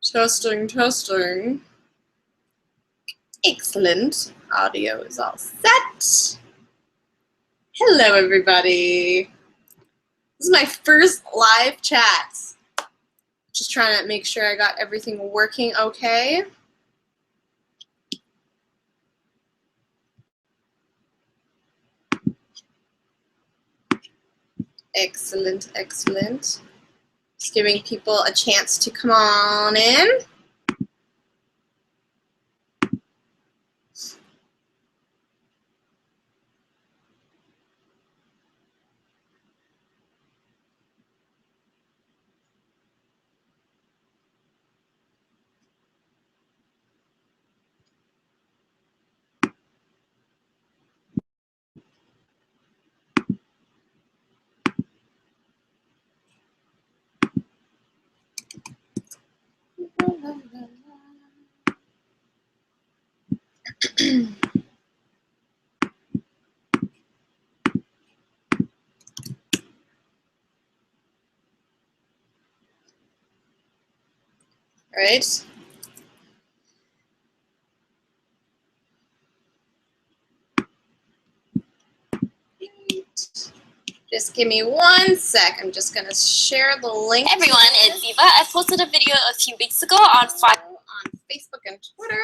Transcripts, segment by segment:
Testing, testing. Excellent. Audio is all set. Hello, everybody. This is my first live chat. Just trying to make sure I got everything working okay. Excellent, excellent. Just giving people a chance to come on in. All right. Just give me 1 sec. I'm just going to share the link. Hey everyone, it's Eva. I posted a video a few weeks ago on Facebook and Twitter.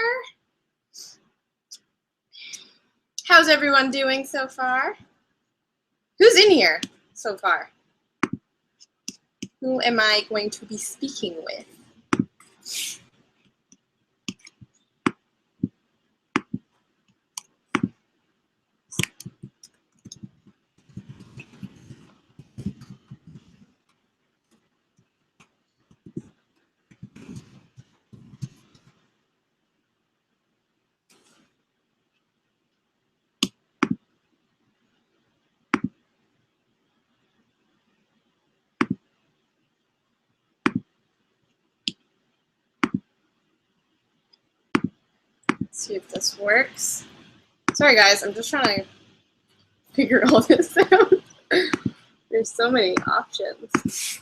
How's everyone doing so far? Who's in here so far? Who am I going to be speaking with? See if this works. Sorry guys, I'm just trying to figure all this out. There's so many options.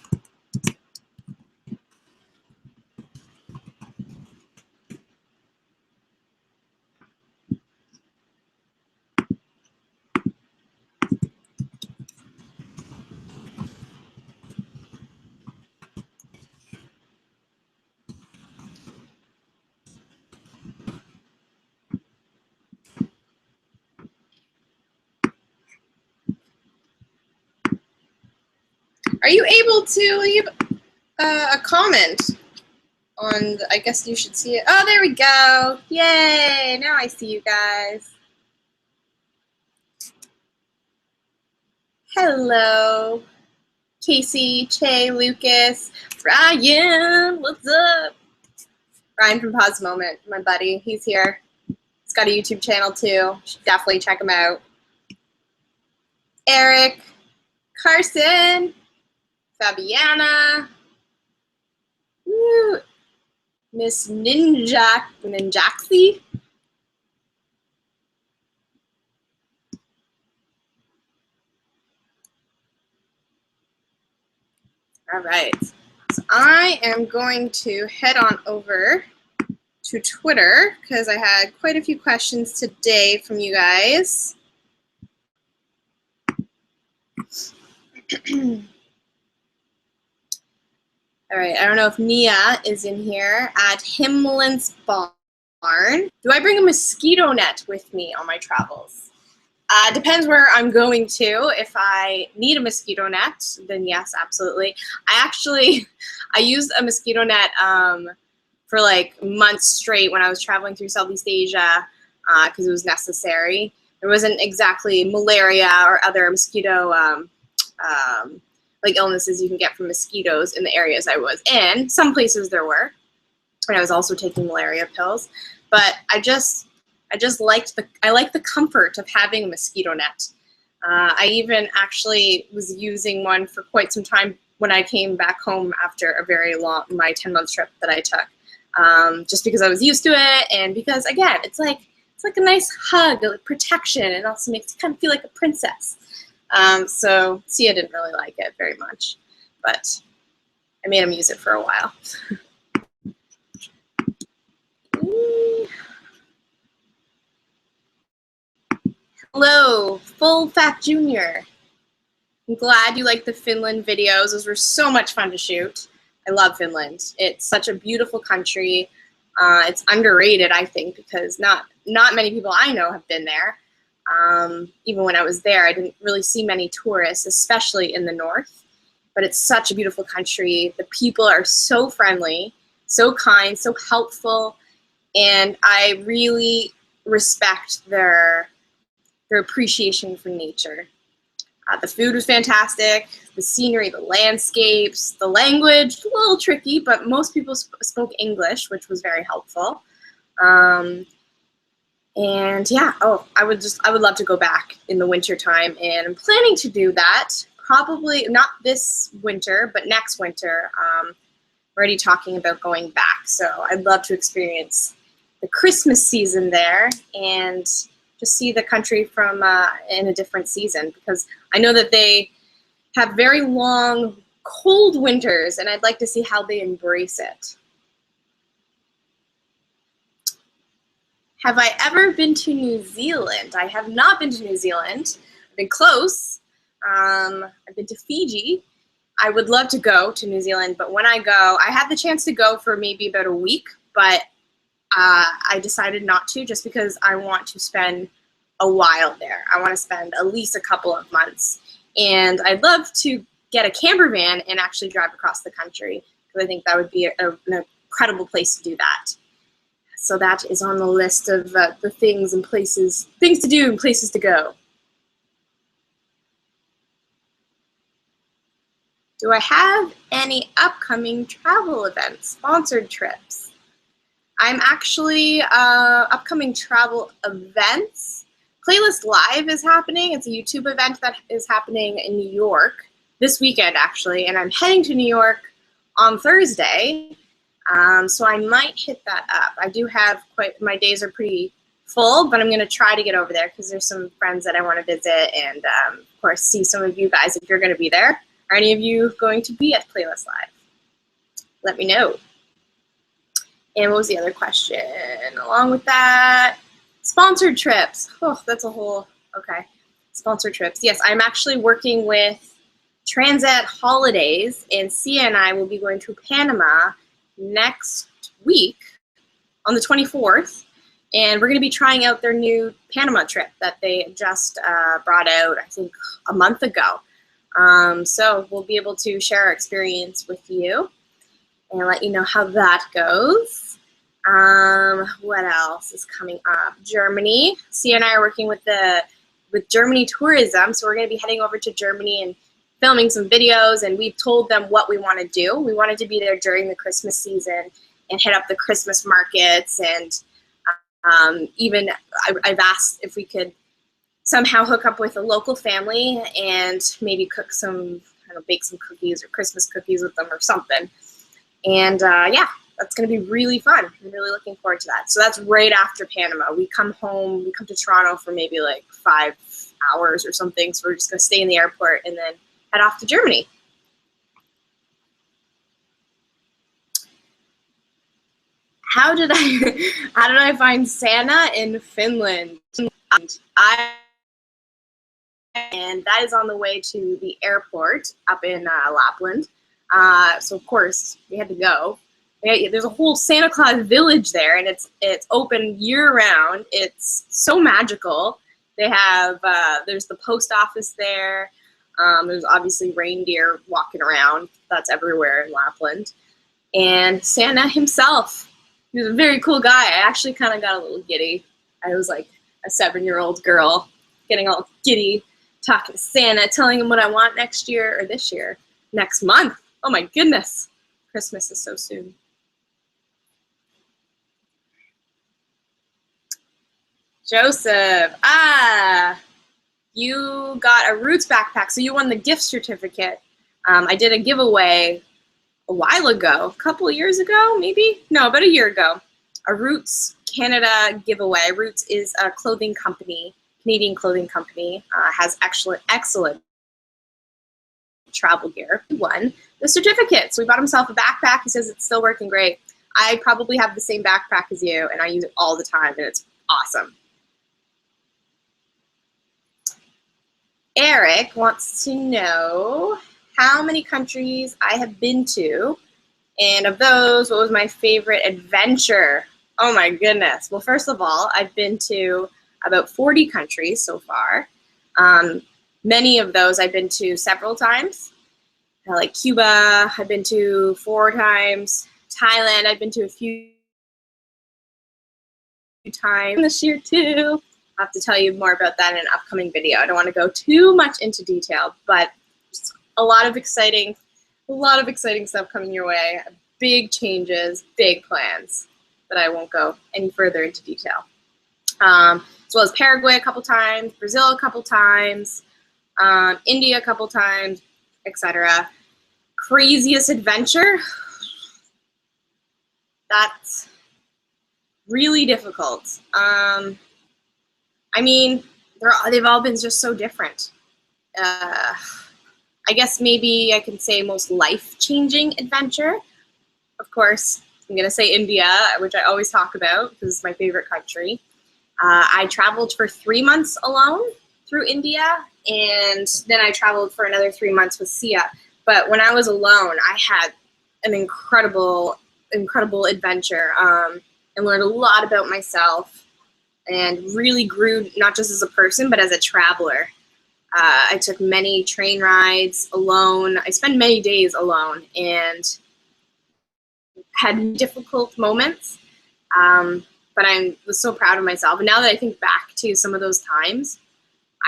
Are you able to leave a comment on, I guess you should see it. Oh, there we go. Yay, now I see you guys. Hello, Casey, Che, Lucas, Ryan, what's up? Ryan from Pause Moment, my buddy, he's here. He's got a YouTube channel too. You should definitely check him out. Eric, Carson, Fabiana, woo, Miss Ninjaxi. All right, so I am going to head on over to Twitter because I had quite a few questions today from you guys. All right, I don't know if Nia is in here at Himlin's Barn. Do I bring a mosquito net with me on my travels? Depends where I'm going to. If I need a mosquito net, then yes, absolutely. I used a mosquito net for like months straight when I was traveling through Southeast Asia because it was necessary. There wasn't exactly malaria or other mosquito like illnesses you can get from mosquitoes in the areas I was in. Some places there were, and I was also taking malaria pills. But I liked the comfort of having a mosquito net. I even actually was using one for quite some time when I came back home after a very long, my 10-month trip that I took, just because I was used to it, and because again, it's like a nice hug, like protection, and also makes you kind of feel like a princess. So Siya didn't really like it very much, but I made him use it for a while. Hello, Full Fat Junior. I'm glad you liked the Finland videos. Those were so much fun to shoot. I love Finland. It's such a beautiful country. It's underrated, I think, because not many people I know have been there. Even when I was there, I didn't really see many tourists, especially in the north. But it's such a beautiful country. The people are so friendly, so kind, so helpful, and I really respect their appreciation for nature. The food was fantastic, the scenery, the landscapes, the language, a little tricky, but most people spoke English, which was very helpful. And yeah, I would love to go back in the winter time, and I'm planning to do that. Probably not this winter, but next winter. We're already talking about going back, so I'd love to experience the Christmas season there and just see the country from in a different season, because I know that they have very long, cold winters, and I'd like to see how they embrace it. Have I ever been to New Zealand? I have not been to New Zealand. I've been close. I've been to Fiji. I would love to go to New Zealand, but when I go, I had the chance to go for maybe about a week, but I decided not to, just because I want to spend a while there. I want to spend at least a couple of months. And I'd love to get a camper van and actually drive across the country, because I think that would be an incredible place to do that. So that is on the list of the things and places, things to do and places to go. Do I have any upcoming travel events, sponsored trips? I'm actually upcoming travel events. Playlist Live is happening. It's a YouTube event that is happening in New York this weekend, actually, and I'm heading to New York on Thursday, so I might hit that up. I do have my days are pretty full, but I'm going to try to get over there because there's some friends that I want to visit, and of course see some of you guys if you're going to be there. Are any of you going to be at Playlist Live? Let me know. And what was the other question? Along with that, sponsored trips. Oh, that's a whole, okay. Sponsored trips. Yes, I'm actually working with Transat Holidays, and Siya and I will be going to Panama next week on the 24th, and we're going to be trying out their new Panama trip that they just brought out, I think, a month ago. So we'll be able to share our experience with you and let you know how that goes. What else is coming up? Germany. Siya and I are working with Germany Tourism, so we're going to be heading over to Germany and filming some videos, and we've told them what we want to do. We wanted to be there during the Christmas season and hit up the Christmas markets, and even I've asked if we could somehow hook up with a local family and maybe cook some, bake some cookies or Christmas cookies with them or something. And yeah, that's going to be really fun. I'm really looking forward to that. So that's right after Panama. We come home, we come to Toronto for maybe like 5 hours or something. So we're just going to stay in the airport and then head off to Germany. How did I find Santa in Finland? And that is on the way to the airport up in Lapland. So of course we had to go. There's a whole Santa Claus village there, and it's open year round. It's so magical. They have there's the post office there. There's obviously reindeer walking around. That's everywhere in Lapland. And Santa himself, he was a very cool guy. I actually kind of got a little giddy. I was like a 7-year-old girl getting all giddy, talking to Santa, telling him what I want next year, or this year, next month. Oh my goodness. Christmas is so soon. Joseph, you got a Roots backpack, so you won the gift certificate. I did a giveaway a while ago, a couple of years ago, maybe? No, about a year ago. A Roots Canada giveaway. Roots is a clothing company, Canadian clothing company, has excellent travel gear. He won the certificate. So we bought himself a backpack. He says it's still working great. I probably have the same backpack as you, and I use it all the time, and it's awesome. Eric wants to know how many countries I have been to, and of those, what was my favorite adventure? Oh my goodness. Well, first of all, I've been to about 40 countries so far. Many of those I've been to several times. Like Cuba, I've been to 4 times. Thailand, I've been to a few times this year too. I'll have to tell you more about that in an upcoming video. I don't want to go too much into detail, but just a lot of exciting stuff coming your way. Big changes, big plans, but I won't go any further into detail. As well as Paraguay a couple times, Brazil a couple times, India a couple times, etc. Craziest adventure? That's really difficult. I mean, they've all been just so different. I guess maybe I can say most life-changing adventure. Of course, I'm going to say India, which I always talk about because it's my favorite country. I traveled for 3 months alone through India, and then I traveled for another 3 months with Siya. But when I was alone, I had an incredible adventure and learned a lot about myself and really grew not just as a person, but as a traveler. I took many train rides alone. I spent many days alone and had difficult moments, but I was so proud of myself. And now that I think back to some of those times,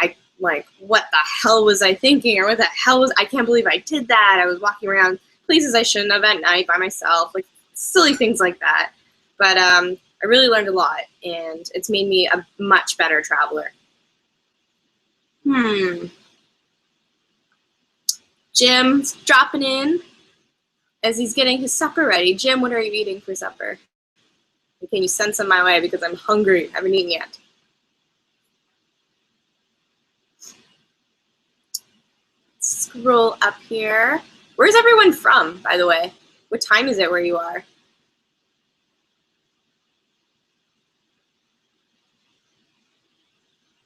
I like, what the hell was I thinking? Or what the hell was, I can't believe I did that. I was walking around places I shouldn't have at night by myself, like silly things like that. But I really learned a lot, and it's made me a much better traveler. Jim's dropping in as he's getting his supper ready. Jim, what are you eating for supper? Can you send some my way because I'm hungry. I haven't eaten yet. Scroll up here. Where's everyone from, by the way? What time is it where you are?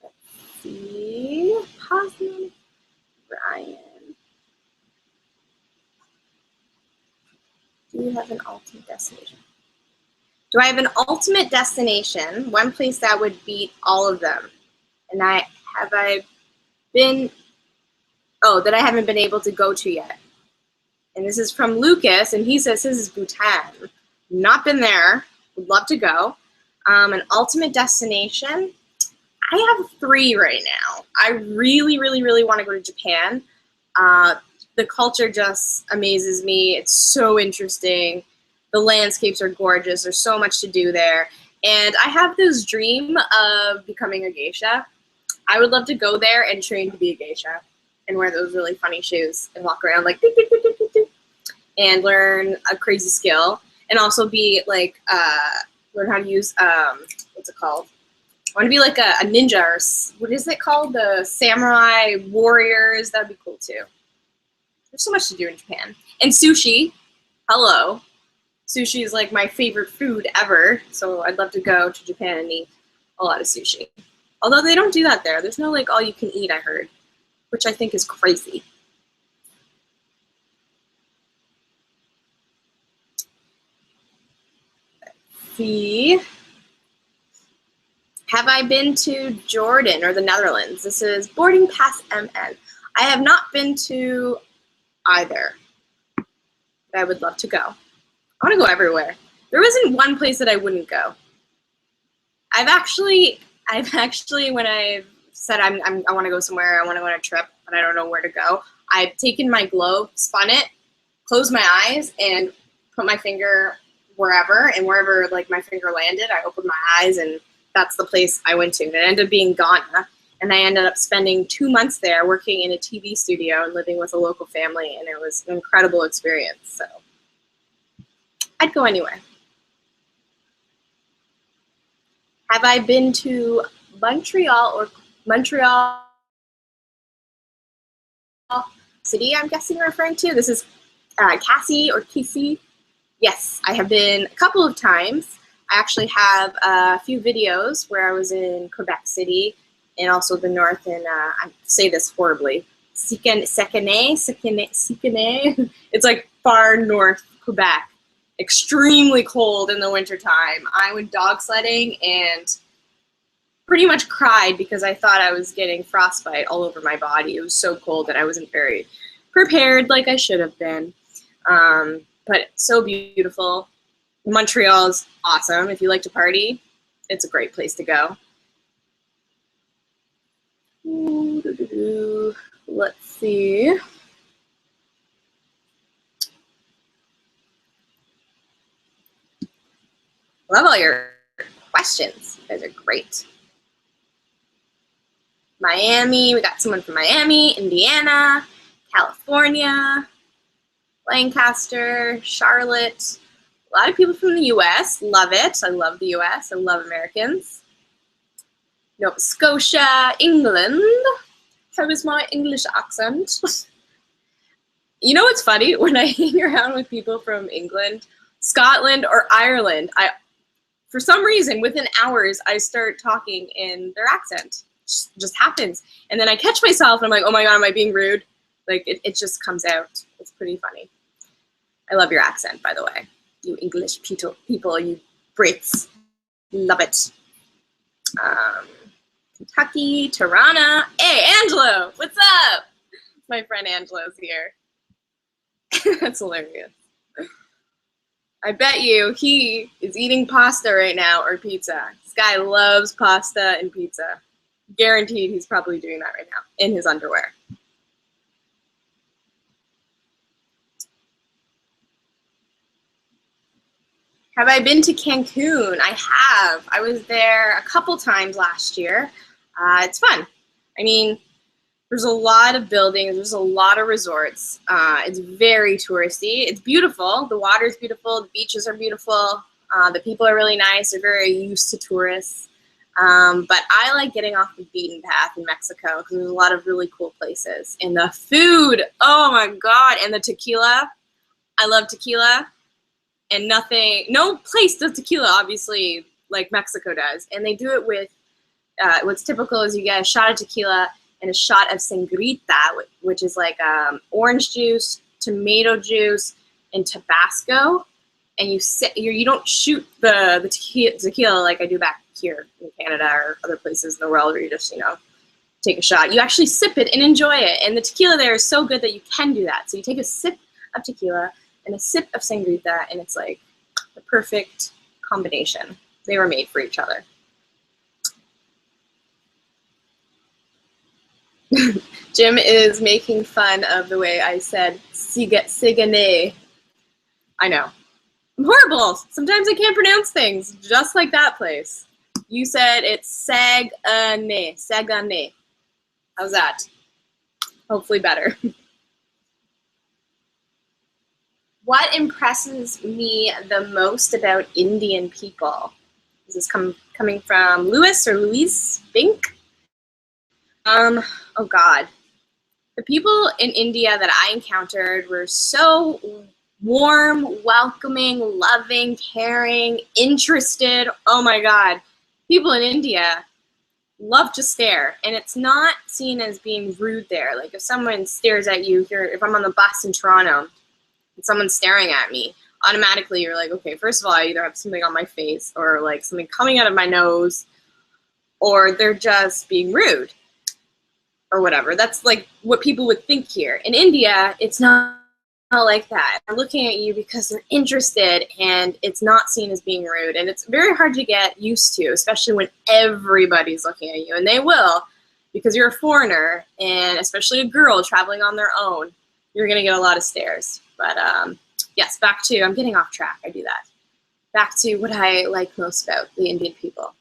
Let's see. Cosmo, Brian. Do you have an ultimate destination? Do I have an ultimate destination? One place that would beat all of them. And have I been, oh, that I haven't been able to go to yet. And this is from Lucas, and he says his is Bhutan. Not been there, would love to go. An ultimate destination, I have 3 right now. I really want to go to Japan. The culture just amazes me. It's so interesting. The landscapes are gorgeous. There's so much to do there. And I have this dream of becoming a geisha. I would love to go there and train to be a geisha and wear those really funny shoes and walk around like and learn a crazy skill, and also be like learn how to use what's it called? I want to be like a ninja, or what is it called? The samurai warriors. That'd be cool too. There's so much to do in Japan. And sushi. Hello. Sushi is like my favorite food ever, so I'd love to go to Japan and eat a lot of sushi. Although they don't do that there. There's no like all you can eat, I heard, which I think is crazy. Let's see. Have I been to Jordan or the Netherlands? This is boarding pass MN. I have not been to either, but I would love to go. I want to go everywhere. There wasn't one place that I wouldn't go. I've actually, when I said I want to go somewhere, I want to go on a trip, but I don't know where to go, I've taken my globe, spun it, closed my eyes, and put my finger wherever, and wherever like my finger landed, I opened my eyes, and that's the place I went to. And it ended up being Ghana, and I ended up spending 2 months there working in a TV studio and living with a local family, and it was an incredible experience. So I'd go anywhere. Have I been to Montreal? City, I'm guessing you're referring to. This is Cassie or Casey. Yes, I have been a couple of times. I actually have a few videos where I was in Quebec City and also the north in, I say this horribly, Sekane. It's like far north Quebec. Extremely cold in the wintertime. I went dog sledding and pretty much cried because I thought I was getting frostbite all over my body. It was so cold that I wasn't very prepared like I should have been. But so beautiful. Montreal's awesome. If you like to party, it's a great place to go. Let's see. Love all your questions. You guys are great. Miami, we got someone from Miami, Indiana, California, Lancaster, Charlotte. A lot of people from the US, love it. I love the US, I love Americans. Nova Scotia, England. How is my English accent? You know what's funny? When I hang around with people from England, Scotland, or Ireland, for some reason, within hours, I start talking in their accent. It just happens. And then I catch myself and I'm like, oh my God, am I being rude? Like, it just comes out. It's pretty funny. I love your accent, by the way. You English people, you Brits. Love it. Kentucky, Tirana. Hey, Angelo, what's up? My friend Angelo's here. That's hilarious. I bet you he is eating pasta right now or pizza. This guy loves pasta and pizza. Guaranteed he's probably doing that right now in his underwear. Have I been to Cancun? I have. I was there a couple times last year. It's fun. I mean, there's a lot of buildings. There's a lot of resorts. It's very touristy. It's beautiful. The water's beautiful. The beaches are beautiful. The people are really nice. They're very used to tourists. But I like getting off the beaten path in Mexico because there's a lot of really cool places. And the food, oh my God. And the tequila. I love tequila. And no place does tequila, obviously, like Mexico does. And they do it with, what's typical is you get a shot of tequila and a shot of sangrita, which is like orange juice, tomato juice, and Tabasco. And you don't shoot the tequila like I do back here in Canada or other places in the world where you just, take a shot. You actually sip it and enjoy it. And the tequila there is so good that you can do that. So you take a sip of tequila and a sip of sangrita, and it's like the perfect combination. They were made for each other. Jim is making fun of the way I said Sigane. I know. I'm horrible. Sometimes I can't pronounce things, just like that place. You said it's Sagane. Sagane. How's that? Hopefully better. What impresses me the most about Indian people? Is this coming from Louis or Louise Bink? Oh God. The people in India that I encountered were so warm, welcoming, loving, caring, interested. Oh my God. People in India love to stare, and it's not seen as being rude there. Like if someone stares at you here, if I'm on the bus in Toronto, and someone's staring at me, automatically you're like, okay, first of all, I either have something on my face or like something coming out of my nose, or they're just being rude or whatever. That's like what people would think here. In India, it's not like that. They're looking at you because they're interested, and it's not seen as being rude. And it's very hard to get used to, especially when everybody's looking at you, and they will, because you're a foreigner, and especially a girl traveling on their own, you're gonna get a lot of stares. But yes, back to, I'm getting off track, I do that. Back to what I like most about the Indian people.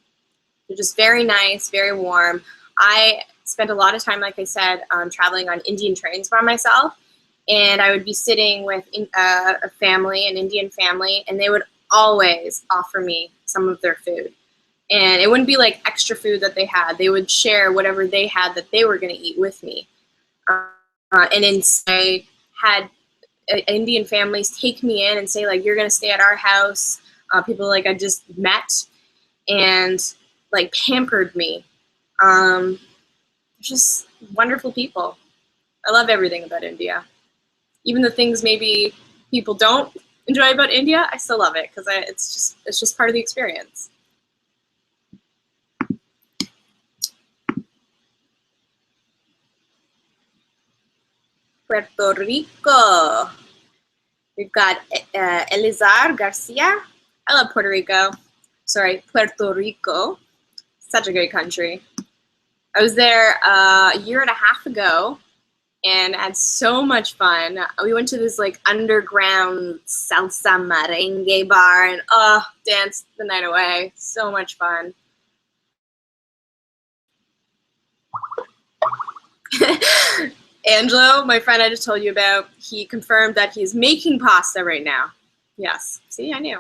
They're just very nice, very warm. I spent a lot of time, like I said, traveling on Indian trains by myself, and I would be sitting with a family, an Indian family, and they would always offer me some of their food. And it wouldn't be like extra food that they had. They would share whatever they had that they were gonna eat with me. and I had Indian families take me in and say, like, you're going to stay at our house. People like I just met and like pampered me. Just wonderful people. I love everything about India. Even the things maybe people don't enjoy about India, I still love it because it's just part of the experience. Puerto Rico. We've got Elizar Garcia. I love Puerto Rico. Sorry, Puerto Rico. Such a great country. I was there a year and a half ago and had so much fun. We went to this like underground salsa merengue bar and danced the night away. So much fun. Angelo, my friend I just told you about, he confirmed that he's making pasta right now. Yes. See, I knew.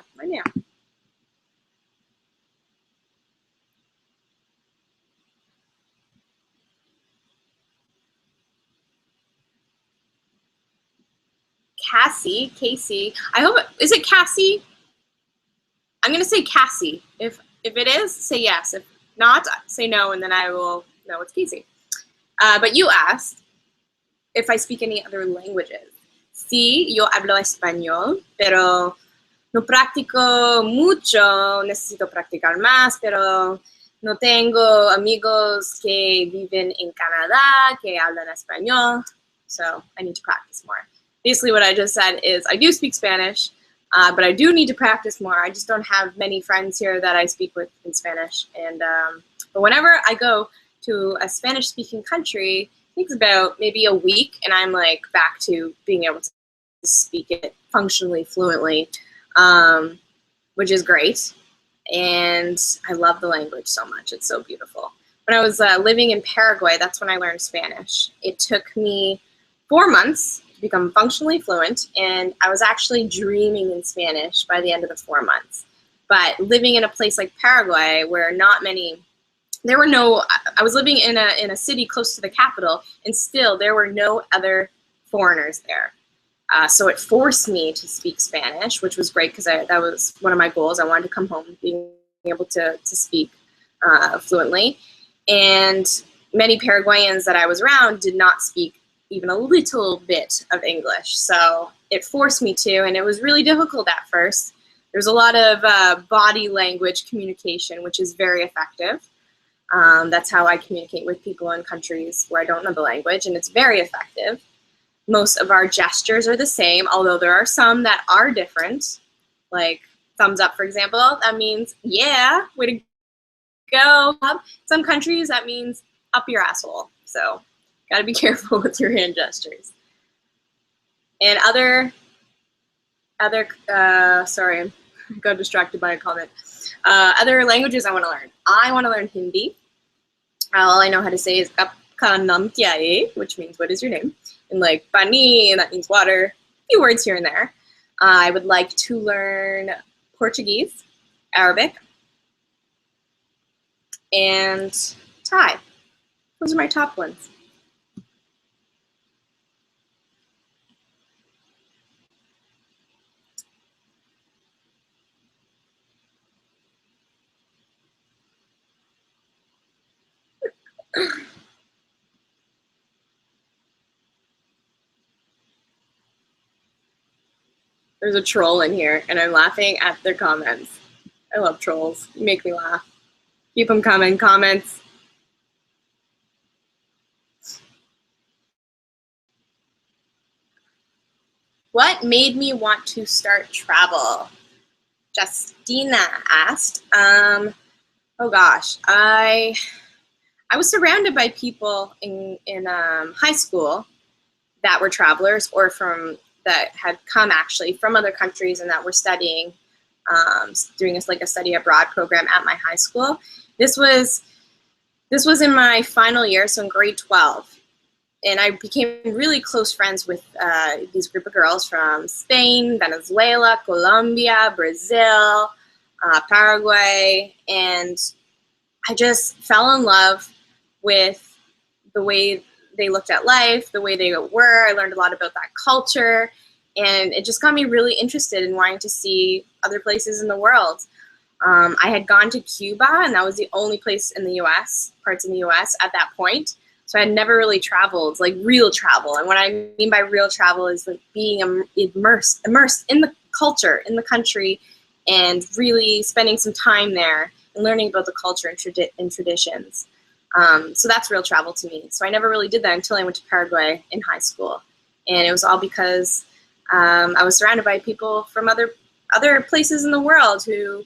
Casey. I hope is it Cassie? I'm gonna say Cassie. If it is, say yes. If not, say no, and then I will know it's Casey. But you asked if I speak any other languages. Sí, yo hablo español, pero no practico mucho. Necesito practicar más, pero no tengo amigos que viven en Canadá que hablan español, so I need to practice more. Basically what I just said is I do speak Spanish, but I do need to practice more. I just don't have many friends here that I speak with in Spanish. And but whenever I go to a Spanish-speaking country, it takes about maybe a week, and I'm like back to being able to speak it functionally, fluently, which is great. And I love the language so much. It's so beautiful. When I was living in Paraguay, that's when I learned Spanish. It took me 4 months to become functionally fluent, and I was actually dreaming in Spanish by the end of the 4 months. But living in a place like Paraguay, where I was living in a city close to the capital, and still there were no other foreigners there. So it forced me to speak Spanish, which was great because that was one of my goals. I wanted to come home being able to speak fluently. And many Paraguayans that I was around did not speak even a little bit of English. So it forced me to, and it was really difficult at first. There's a lot of body language communication, which is very effective. That's how I communicate with people in countries where I don't know the language, and it's very effective. Most of our gestures are the same, although there are some that are different. Like thumbs up, for example, that means, yeah, way to go. Some countries, that means up your asshole. So gotta be careful with your hand gestures. And sorry, I got distracted by a comment. Other languages I want to learn. I want to learn Hindi. All I know how to say is "Aapka naam kya hai," which means "What is your name?" And like "Pani," and that means water. A few words here and there. I would like to learn Portuguese, Arabic, and Thai. Those are my top ones. There's a troll in here, and I'm laughing at their comments. I love trolls. You make me laugh. Keep them coming. Comments. What made me want to start travel? Justina asked. Oh gosh, I was surrounded by people in high school that were travelers or that had come actually from other countries and that were studying, doing a study abroad program at my high school. This was in my final year, so in grade 12. And I became really close friends with these group of girls from Spain, Venezuela, Colombia, Brazil, Paraguay, and I just fell in love with the way they looked at life, the way they were. I learned a lot about that culture, and it just got me really interested in wanting to see other places in the world. I had gone to Cuba, and that was the only place in the U.S., parts in the U.S. at that point. So I had never really traveled, like real travel. And what I mean by real travel is like being immersed in the culture, in the country, and really spending some time there and learning about the culture and traditions. So that's real travel to me. So I never really did that until I went to Paraguay in high school. And it was all because I was surrounded by people from other places in the world who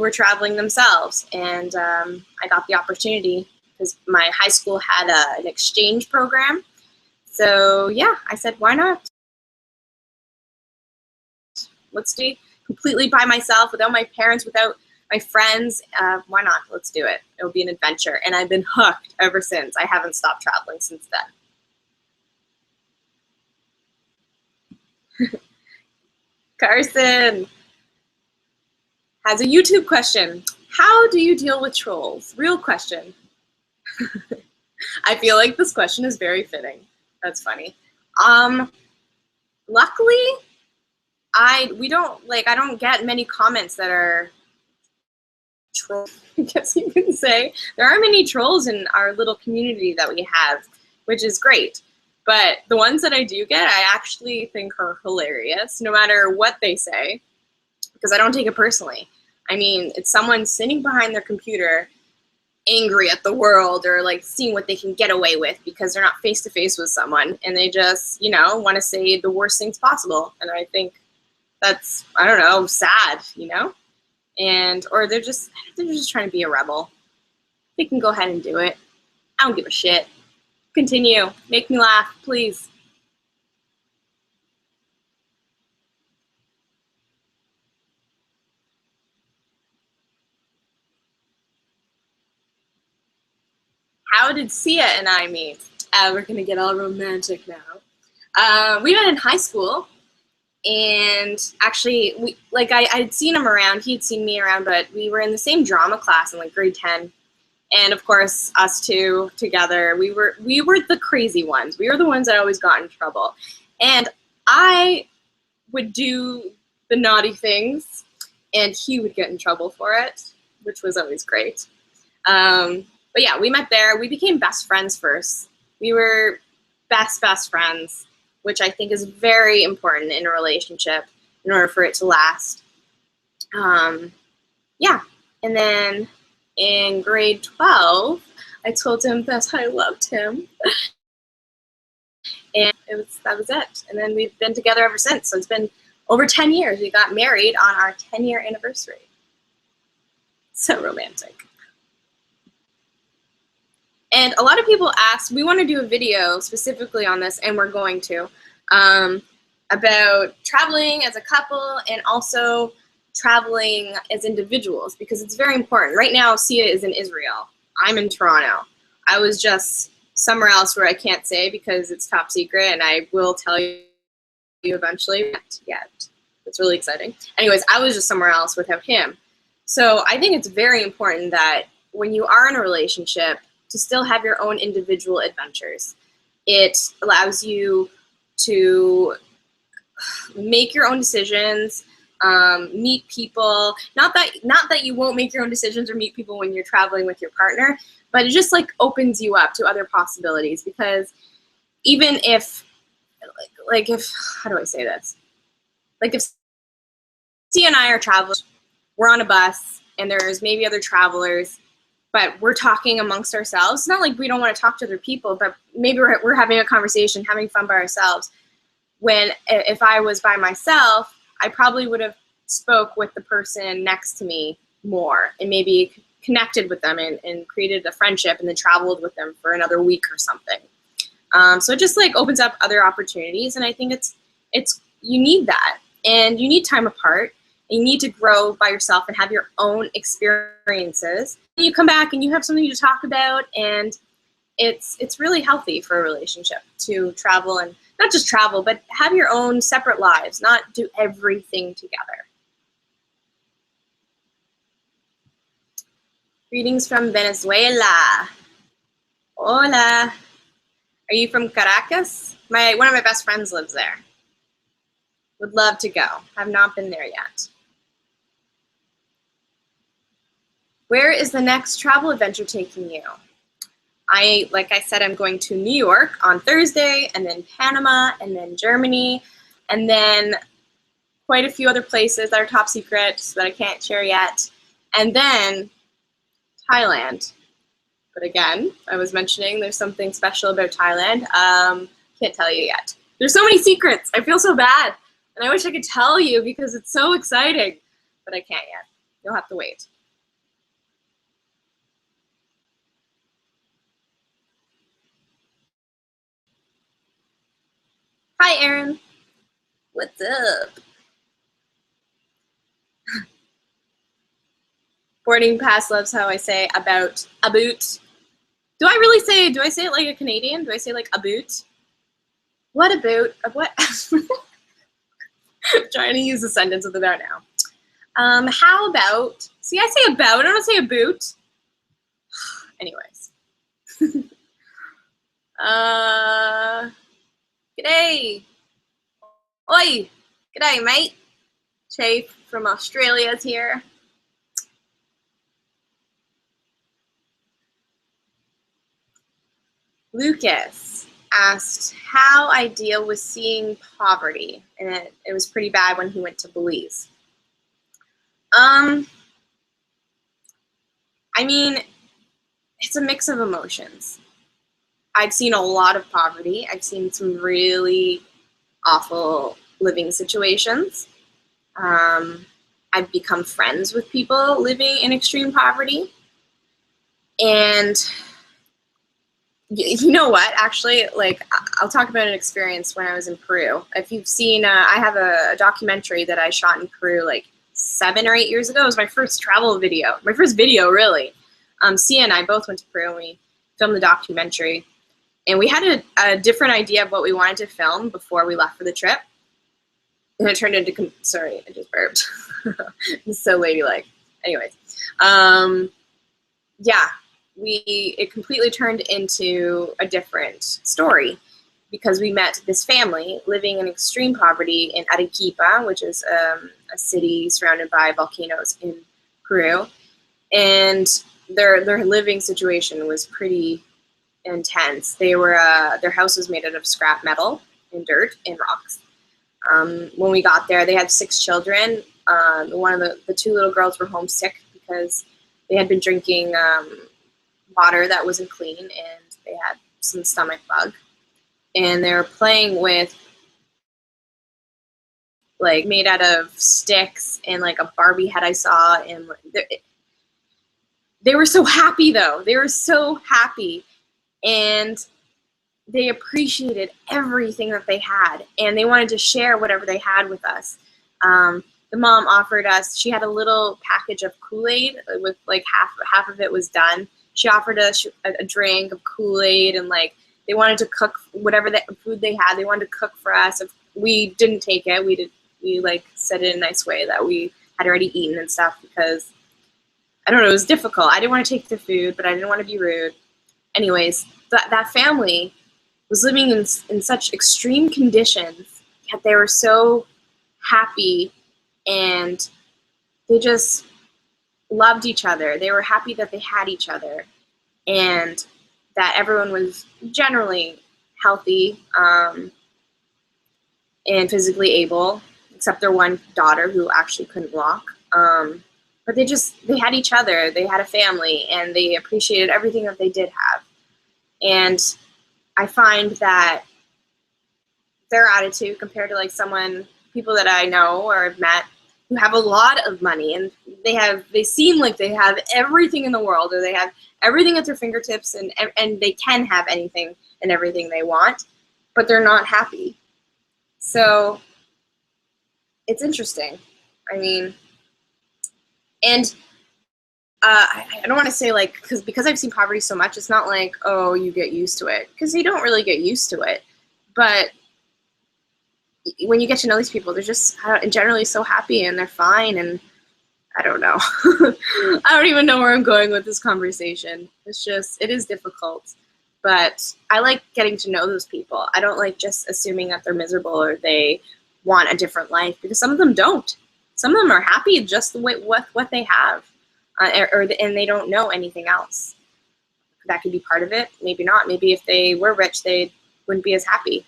were traveling themselves. And I got the opportunity because my high school had an exchange program. So yeah, I said, why not? Let's do it completely by myself, without my parents, without my friends. Why not? Let's do it. It'll be an adventure. And I've been hooked ever since. I haven't stopped traveling since then. Carson has a YouTube question. How do you deal with trolls? Real question. I feel like this question is very fitting. That's funny. Luckily, I don't get many comments that are trolls, I guess you can say. There aren't many trolls in our little community that we have, which is great. But the ones that I do get, I actually think are hilarious, no matter what they say, because I don't take it personally. I mean, it's someone sitting behind their computer angry at the world, or like seeing what they can get away with because they're not face to face with someone, and they just, want to say the worst things possible. And I think that's, I don't know, sad, and or they're just trying to be a rebel. They can go ahead and do it. I don't give a shit. Continue. Make me laugh, please. How did Siya and I meet? We're gonna get all romantic now. We met in high school, and actually, I'd seen him around. He'd seen me around, but we were in the same drama class in like grade 10. And of course, us two together, we were the crazy ones. We were the ones that always got in trouble. And I would do the naughty things, and he would get in trouble for it, which was always great. But yeah, we met there. We became best friends first. We were best friends, which I think is very important in a relationship in order for it to last. Yeah, and then in grade 12, I told him that I loved him. And that was it. And then we've been together ever since. So it's been over 10 years. We got married on our 10-year anniversary. So romantic. And a lot of people ask, we want to do a video specifically on this, and we're going to, about traveling as a couple and also traveling as individuals, because it's very important. Right now, Siya is in Israel. I'm in Toronto. I was just somewhere else where I can't say because it's top secret, and I will tell you eventually. Not yet. It's really exciting. Anyways, I was just somewhere else without him. So I think it's very important that when you are in a relationship, to still have your own individual adventures. It allows you to make your own decisions, meet people. Not that you won't make your own decisions or meet people when you're traveling with your partner, but it just like opens you up to other possibilities. Because even if, how do I say this? Like if Siya and I are traveling, we're on a bus, and there's maybe other travelers, but we're talking amongst ourselves. It's not like we don't want to talk to other people, but maybe we're having a conversation, having fun by ourselves. When if I was by myself, I probably would have spoke with the person next to me more, and maybe connected with them and created a friendship, and then traveled with them for another week or something. So it just like opens up other opportunities, and I think it's you need that, and you need time apart. You need to grow by yourself and have your own experiences. You come back and you have something to talk about, and it's really healthy for a relationship to travel, and not just travel, but have your own separate lives, not do everything together. Greetings from Venezuela. Hola. Are you from Caracas? One of my best friends lives there. Would love to go. Have not been there yet. Where is the next travel adventure taking you? Like I said, I'm going to New York on Thursday, and then Panama, and then Germany, and then quite a few other places that are top secret that I can't share yet, and then Thailand. But again, I was mentioning there's something special about Thailand. Can't tell you yet. There's so many secrets. I feel so bad, and I wish I could tell you because it's so exciting, but I can't yet. You'll have to wait. Hi, Erin. What's up? Boarding pass loves how I say about a boot. Do I say it like a Canadian? Do I say like a boot? What about, what? I'm trying to use a sentence with about now. How about, see, I say about, I don't say a boot. Anyways. G'day. Oi. G'day, mate. Chafe from Australia's here. Lucas asked how I deal with seeing poverty, and it was pretty bad when he went to Belize. I mean, it's a mix of emotions. I've seen a lot of poverty. I've seen some really awful living situations. I've become friends with people living in extreme poverty. And you know what, actually, like, I'll talk about an experience when I was in Peru. If you've seen, I have a documentary that I shot in Peru like 7 or 8 years ago. It was my first travel video, my first video, really. Siya and I both went to Peru and we filmed the documentary. And we had a different idea of what we wanted to film before we left for the trip. And it turned into, sorry, I just burped. It's so ladylike. Anyways, yeah. It completely turned into a different story because we met this family living in extreme poverty in Arequipa, which is a city surrounded by volcanoes in Peru. And their living situation was pretty intense. Their house was made out of scrap metal and dirt and rocks. When we got there, they had 6 children. One of the 2 little girls were homesick because they had been drinking water that wasn't clean, and they had some stomach bug. And they were playing with, like, made out of sticks and like a Barbie head I saw, and they were so happy though. They were so happy, and they appreciated everything that they had, and they wanted to share whatever they had with us. The mom offered us, she had a little package of Kool-Aid with like half of it was done. She offered us a drink of Kool-Aid, and like they wanted to cook whatever food they had. They wanted to cook for us. If we didn't take it, we like said it in a nice way that we had already eaten and stuff because, I don't know, it was difficult. I didn't want to take the food, but I didn't want to be rude. Anyways, that family was living in such extreme conditions, yet they were so happy, and they just loved each other. They were happy that they had each other, and that everyone was generally healthy and physically able, except their one daughter who actually couldn't walk. But they had each other, they had a family, and they appreciated everything that they did have. And I find that their attitude compared to like people that I know or have met who have a lot of money, and they seem like they have everything in the world, or they have everything at their fingertips, and they can have anything and everything they want, but they're not happy. So it's interesting. I mean, and I don't want to say like, because I've seen poverty so much, it's not like, oh, you get used to it, because you don't really get used to it. But when you get to know these people, they're just generally so happy, and they're fine, and I don't know. I don't even know where I'm going with this conversation. It is difficult. but I like getting to know those people. I don't like just assuming that they're miserable or they want a different life, because some of them don't. Some of them are happy just with what they have, and they don't know anything else. That could be part of it. Maybe not. Maybe if they were rich, they wouldn't be as happy.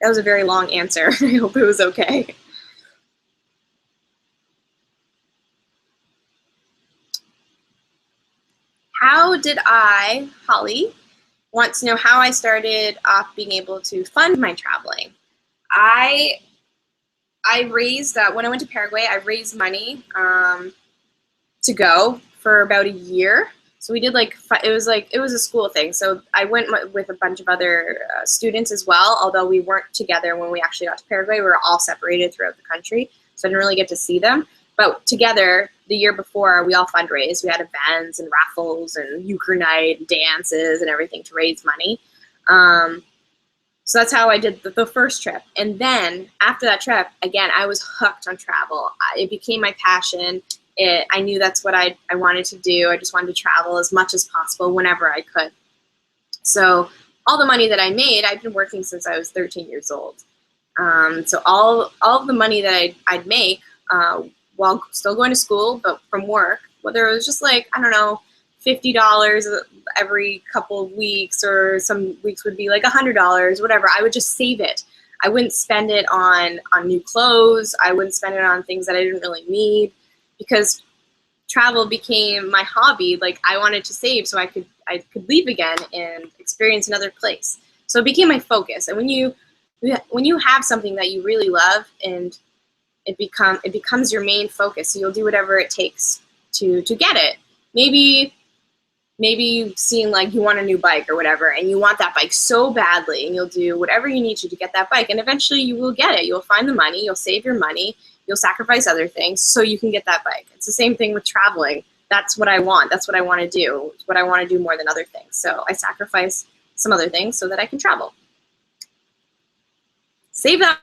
That was a very long answer. I hope it was okay. How did I, Holly, wants to know how I started off being able to fund my traveling. I raised, when I went to Paraguay, I raised money to go for about a year. So we did it was a school thing. So I went with a bunch of other students as well, although we weren't together when we actually got to Paraguay. We were all separated throughout the country, so I didn't really get to see them. But together, the year before, we all fundraised. We had events and raffles and euchre night, and dances and everything to raise money. So that's how I did the first trip. And then after that trip, again, I was hooked on travel. It became my passion. I knew that's what I wanted to do. I just wanted to travel as much as possible whenever I could. So all the money that I made, I'd been working since I was 13 years old. So all of the money that I'd make while still going to school, but from work, whether it was just like, I don't know, $50 every couple of weeks, or some weeks would be like $100, whatever, I would just save it. I wouldn't spend it on new clothes. I wouldn't spend it on things that I didn't really need, because travel became my hobby. Like, I wanted to save so I could leave again and experience another place. So it became my focus. And when you have something that you really love, and it becomes your main focus, so you'll do whatever it takes to get it. Maybe you've seen, like, you want a new bike or whatever, and you want that bike so badly, and you'll do whatever you need to get that bike, and eventually you will get it. You'll find the money, you'll save your money, you'll sacrifice other things so you can get that bike. It's the same thing with traveling. That's what I want. That's what I want to do. It's what I want to do more than other things. So I sacrifice some other things so that I can travel. Save that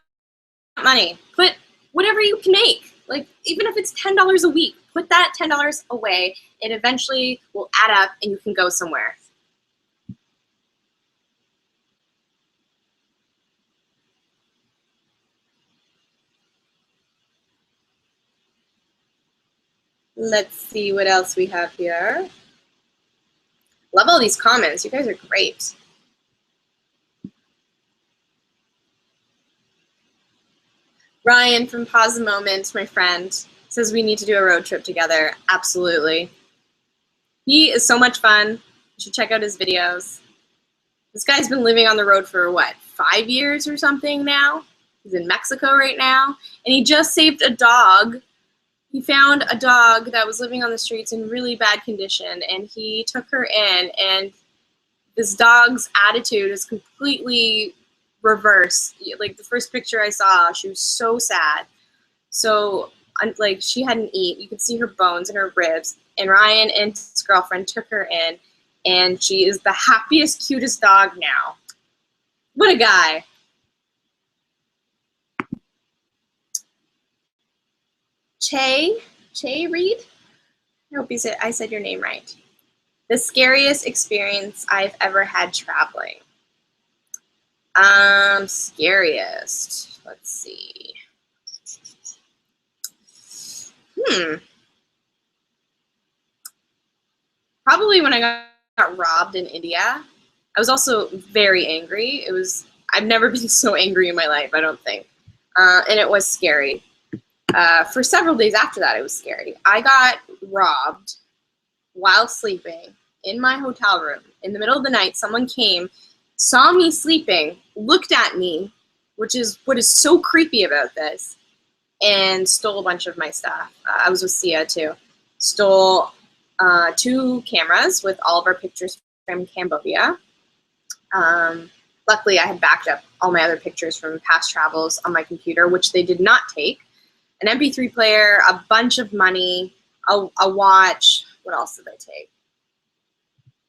money. Put whatever you can make. Like, even if it's $10 a week, put that $10 away. It eventually will add up and you can go somewhere. Let's see what else we have here. Love all these comments. You guys are great. Ryan from Pause a Moment, my friend, says we need to do a road trip together. Absolutely. He is so much fun. You should check out his videos. This guy's been living on the road for, what, 5 years or something now? He's in Mexico right now. And he just saved a dog. He found a dog that was living on the streets in really bad condition, and he took her in, and this dog's attitude is completely reverse. Like, the first picture I saw, she was so sad. So, like, she hadn't eaten. You could see her bones and her ribs. And Ryan and his girlfriend took her in, and she is the happiest, cutest dog now. What a guy. Che Reed? I hope I said your name right. The scariest experience I've ever had traveling. Scariest. Let's see. Probably when I got robbed in India. I was also very angry. I've never been so angry in my life, I don't think. And it was scary. For several days after that, it was scary. I got robbed while sleeping in my hotel room. In the middle of the night, someone came, saw me sleeping, looked at me, which is what is so creepy about this, and stole a bunch of my stuff. I was with Siya too. Stole 2 cameras with all of our pictures from Cambodia. Luckily, I had backed up all my other pictures from past travels on my computer, which they did not take. An MP3 player, a bunch of money, a watch. What else did I take?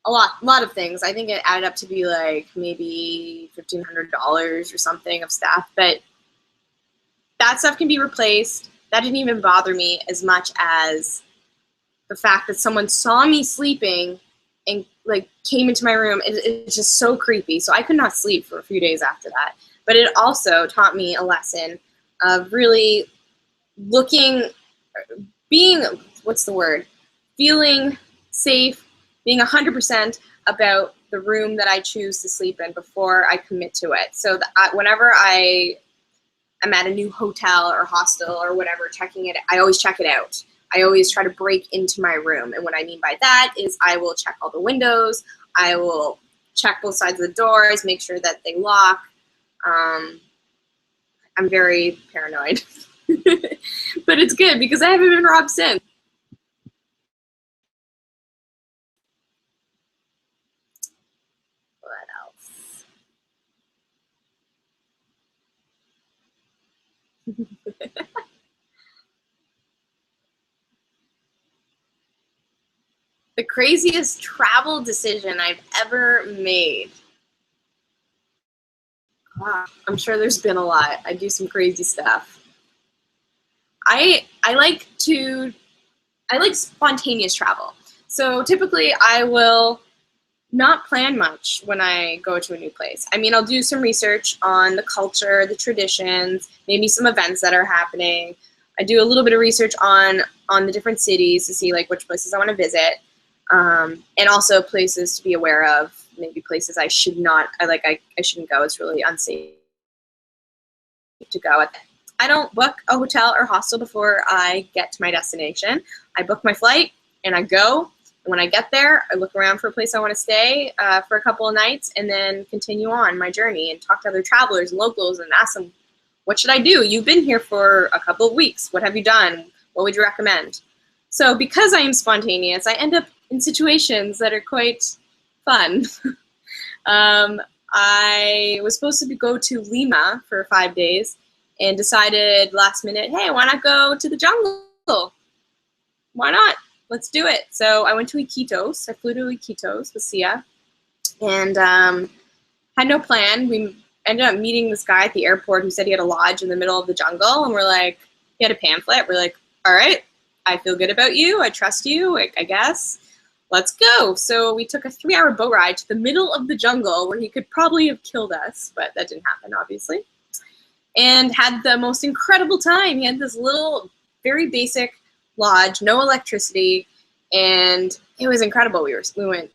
A lot of things. I think it added up to be like maybe $1,500 or something of stuff. But that stuff can be replaced. That didn't even bother me as much as the fact that someone saw me sleeping and like came into my room. It's just so creepy. So I could not sleep for a few days after that. But it also taught me a lesson of really being, what's the word? Feeling safe, being 100% about the room that I choose to sleep in before I commit to it. So whenever I'm at a new hotel or hostel or whatever, I always check it out. I always try to break into my room. And what I mean by that is I will check all the windows. I will check both sides of the doors, make sure that they lock. I'm very paranoid. But it's good because I haven't been robbed since. What else? The craziest travel decision I've ever made. Wow, I'm sure there's been a lot. I do some crazy stuff. I like spontaneous travel. So typically I will not plan much when I go to a new place. I mean, I'll do some research on the culture, the traditions, maybe some events that are happening. I do a little bit of research on the different cities to see like which places I want to visit, and also places to be aware of. Maybe places I shouldn't go. It's really unsafe to go. I don't book a hotel or hostel before I get to my destination. I book my flight and I go. And when I get there, I look around for a place I want to stay for a couple of nights and then continue on my journey and talk to other travelers and locals and ask them, what should I do? You've been here for a couple of weeks. What have you done? What would you recommend? So because I am spontaneous, I end up in situations that are quite fun. I was supposed to go to Lima for 5 days and decided last minute, hey, why not go to the jungle? Why not? Let's do it. So I went to Iquitos. I flew to Iquitos with Siya and had no plan. We ended up meeting this guy at the airport who said he had a lodge in the middle of the jungle. And we're like, he had a pamphlet. We're like, all right, I feel good about you. I trust you, I guess. Let's go. So we took a 3-hour boat ride to the middle of the jungle where he could probably have killed us, but that didn't happen, obviously. And had the most incredible time. He had this little, very basic lodge, no electricity, and it was incredible. We went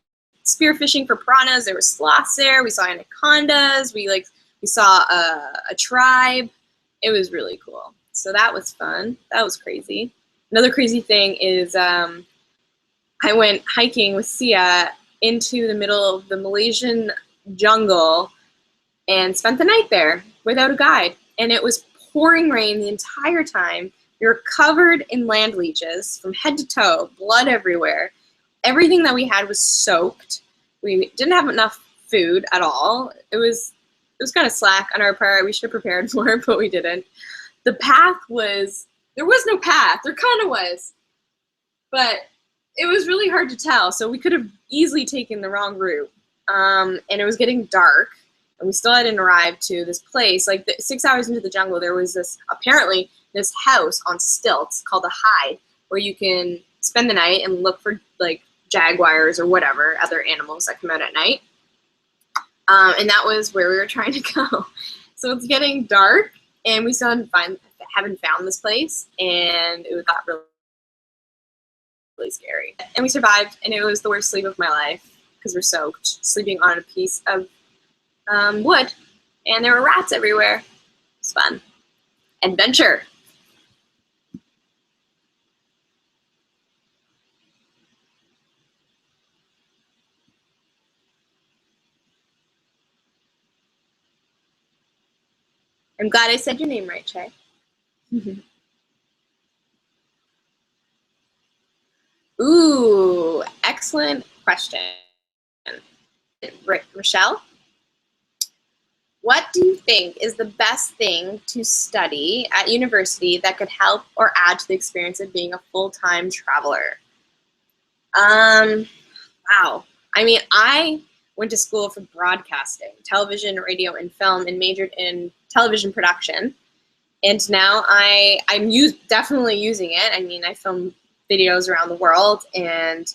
spearfishing for piranhas. There were sloths there. We saw anacondas. We saw a tribe. It was really cool. So that was fun. That was crazy. Another crazy thing is I went hiking with Siya into the middle of the Malaysian jungle and spent the night there without a guide. And it was pouring rain the entire time. We were covered in land leeches from head to toe, blood everywhere. Everything that we had was soaked. We didn't have enough food at all. It was kind of slack on our part. We should have prepared more, but we didn't. The path there was no path. There kind of was, but it was really hard to tell. So we could have easily taken the wrong route. And it was getting dark. And we still hadn't arrived to this place. Like 6 hours into the jungle, there was apparently this house on stilts called a hide where you can spend the night and look for like jaguars or whatever other animals that come out at night. And that was where we were trying to go. So it's getting dark and we still haven't found this place, and it got really scary. And we survived, and it was the worst sleep of my life because we're soaked, sleeping on a piece of wood, and there were rats everywhere. It was fun. Adventure. I'm glad I said your name right, Che. Ooh, excellent question. Rochelle? What do you think is the best thing to study at university that could help or add to the experience of being a full-time traveler? Wow. I mean, I went to school for broadcasting, television, radio, and film, and majored in television production. And now I'm definitely using it. I mean, I film videos around the world, and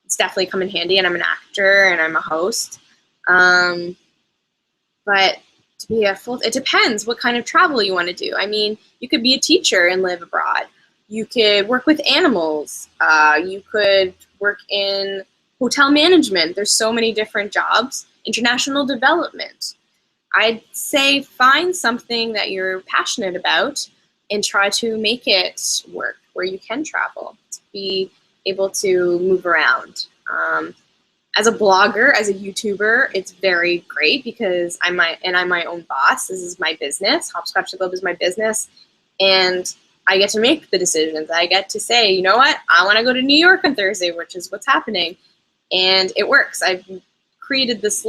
it's definitely come in handy, and I'm an actor and I'm a host. But to be it depends what kind of travel you want to do. I mean, you could be a teacher and live abroad. You could work with animals. You could work in hotel management. There's so many different jobs. International development. I'd say find something that you're passionate about and try to make it work where you can travel, to be able to move around. As a blogger, as a YouTuber, it's very great because I'm my own boss. This is my business. Hopscotch the Globe is my business, and I get to make the decisions. I get to say, you know what, I want to go to New York on Thursday, which is what's happening, and it works. I've created this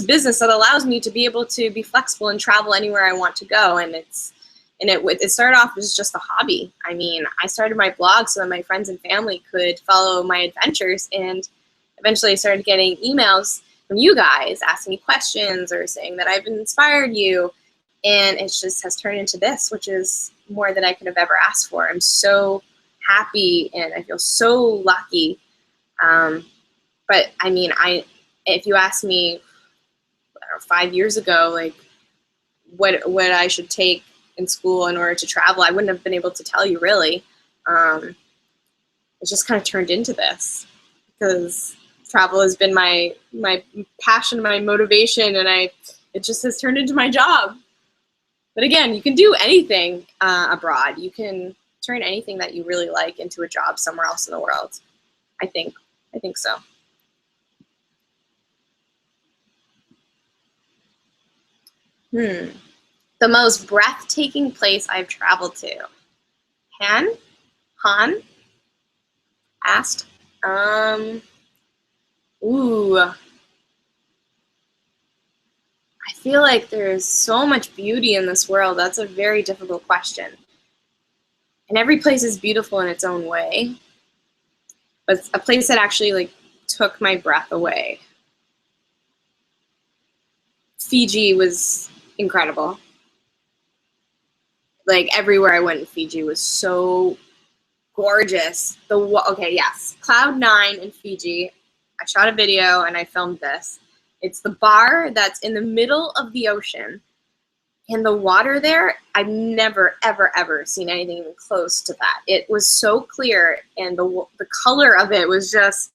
business that allows me to be able to be flexible and travel anywhere I want to go, and it started off as just a hobby. I mean, I started my blog so that my friends and family could follow my adventures, and eventually I started getting emails from you guys asking me questions or saying that I've inspired you, and it just has turned into this, which is more than I could have ever asked for. I'm so happy and I feel so lucky. But I mean, if you asked me, I don't know, 5 years ago, like what I should take in school in order to travel, I wouldn't have been able to tell you really. It just kind of turned into this because travel has been my passion, my motivation, and it just has turned into my job. But again, you can do anything abroad. You can turn anything that you really like into a job somewhere else in the world. I think so. The most breathtaking place I've traveled to. Han asked. Ooh. I feel like there's so much beauty in this world. That's a very difficult question. And every place is beautiful in its own way. But a place that actually like took my breath away. Fiji was incredible. Like everywhere I went in Fiji was so gorgeous. Okay, yes, Cloud9 in Fiji. I shot a video and I filmed this. It's the bar that's in the middle of the ocean, and the water there, I've never, ever, ever seen anything even close to that. It was so clear, and the color of it was just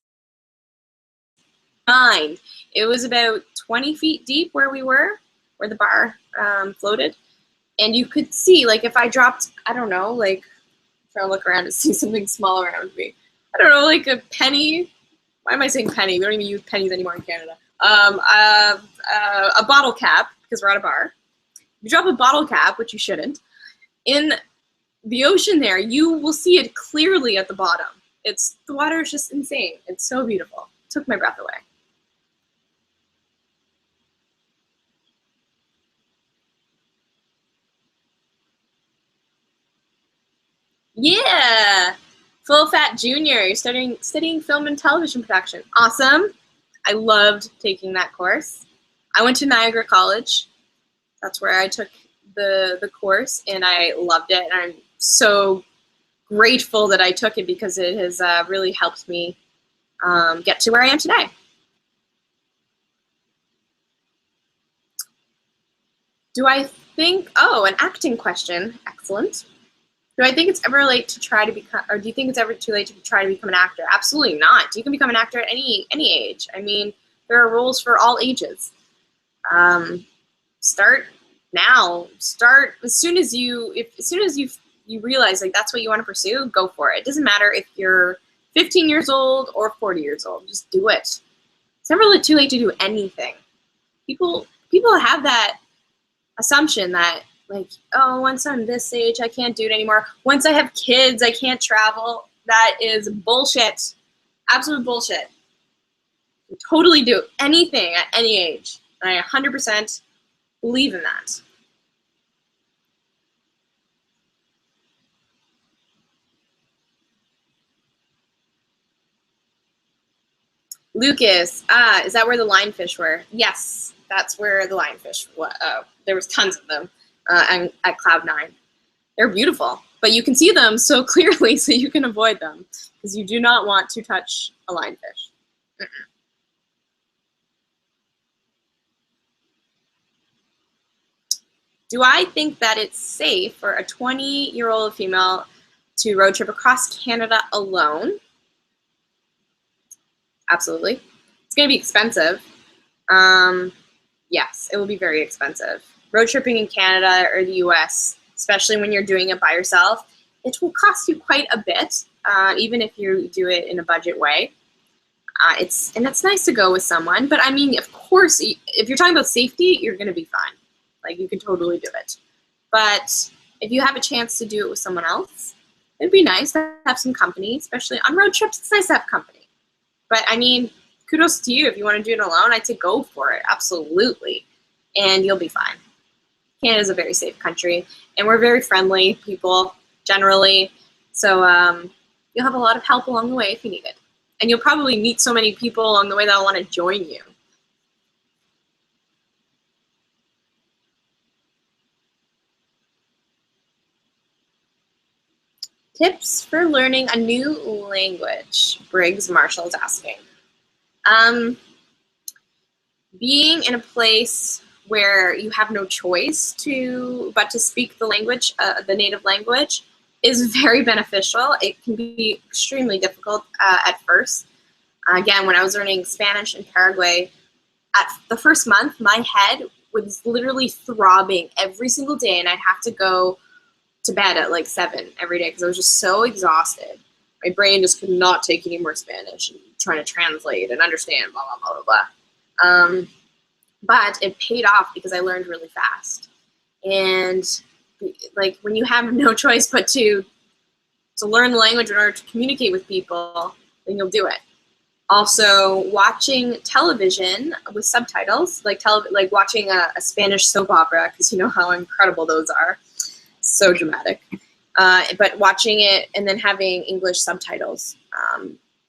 fine. It was about 20 feet deep where the bar floated. And you could see, like, if I dropped, I don't know, like, trying to look around to see something small around me. I don't know, like a penny. Why am I saying penny? We don't even use pennies anymore in Canada. A bottle cap, because we're at a bar. If you drop a bottle cap, which you shouldn't, in the ocean there, you will see it clearly at the bottom. The water is just insane. It's so beautiful. It took my breath away. Yeah, Full Fat Junior. You're studying film and television production. Awesome. I loved taking that course. I went to Niagara College. That's where I took the course, and I loved it. And I'm so grateful that I took it because it has really helped me get to where I am today. Do I think? Oh, an acting question. Excellent. Do I think it's ever late to try to become, or do you think it's ever too late to try to become an actor? Absolutely not. You can become an actor at any age. I mean, there are roles for all ages. Start now. Start as soon as you realize like that's what you want to pursue. Go for it. It doesn't matter if you're 15 years old or 40 years old. Just do it. It's never too late to do anything. People have that assumption that, like, oh, once I'm this age, I can't do it anymore. Once I have kids, I can't travel. That is bullshit. Absolute bullshit. You totally do anything at any age. And I 100% believe in that. Lucas, is that where the lionfish were? Yes, that's where the lionfish were. There was tons of them at Cloud9. They're beautiful. but you can see them so clearly so you can avoid them because you do not want to touch a lionfish. Do I think that it's safe for a 20-year-old female to road trip across Canada alone? Absolutely. It's going to be expensive. Yes, it will be very expensive. Road tripping in Canada or the US, especially when you're doing it by yourself, it will cost you quite a bit, even if you do it in a budget way. It's nice to go with someone, but I mean, of course, if you're talking about safety, you're going to be fine. Like, you can totally do it. But if you have a chance to do it with someone else, it'd be nice to have some company, especially on road trips. It's nice to have company. But I mean, kudos to you. If you want to do it alone, I'd say go for it. Absolutely. And you'll be fine. Canada's a very safe country, and we're very friendly people generally. So you'll have a lot of help along the way if you need it. And you'll probably meet so many people along the way that'll want to join you. Tips for learning a new language, Briggs Marshall is asking. Being in a place where you have no choice but to speak the language, the native language, is very beneficial. It can be extremely difficult at first. Again, when I was learning Spanish in Paraguay, at the first month, my head was literally throbbing every single day, and I'd have to go to bed at like 7 every day because I was just so exhausted. My brain just could not take any more Spanish and trying to translate and understand, blah, blah, blah, blah, blah. But it paid off because I learned really fast. And like when you have no choice but to learn the language in order to communicate with people, then you'll do it. Also, watching television with subtitles, like watching a Spanish soap opera, because you know how incredible those are. So dramatic. But watching it and then having English subtitles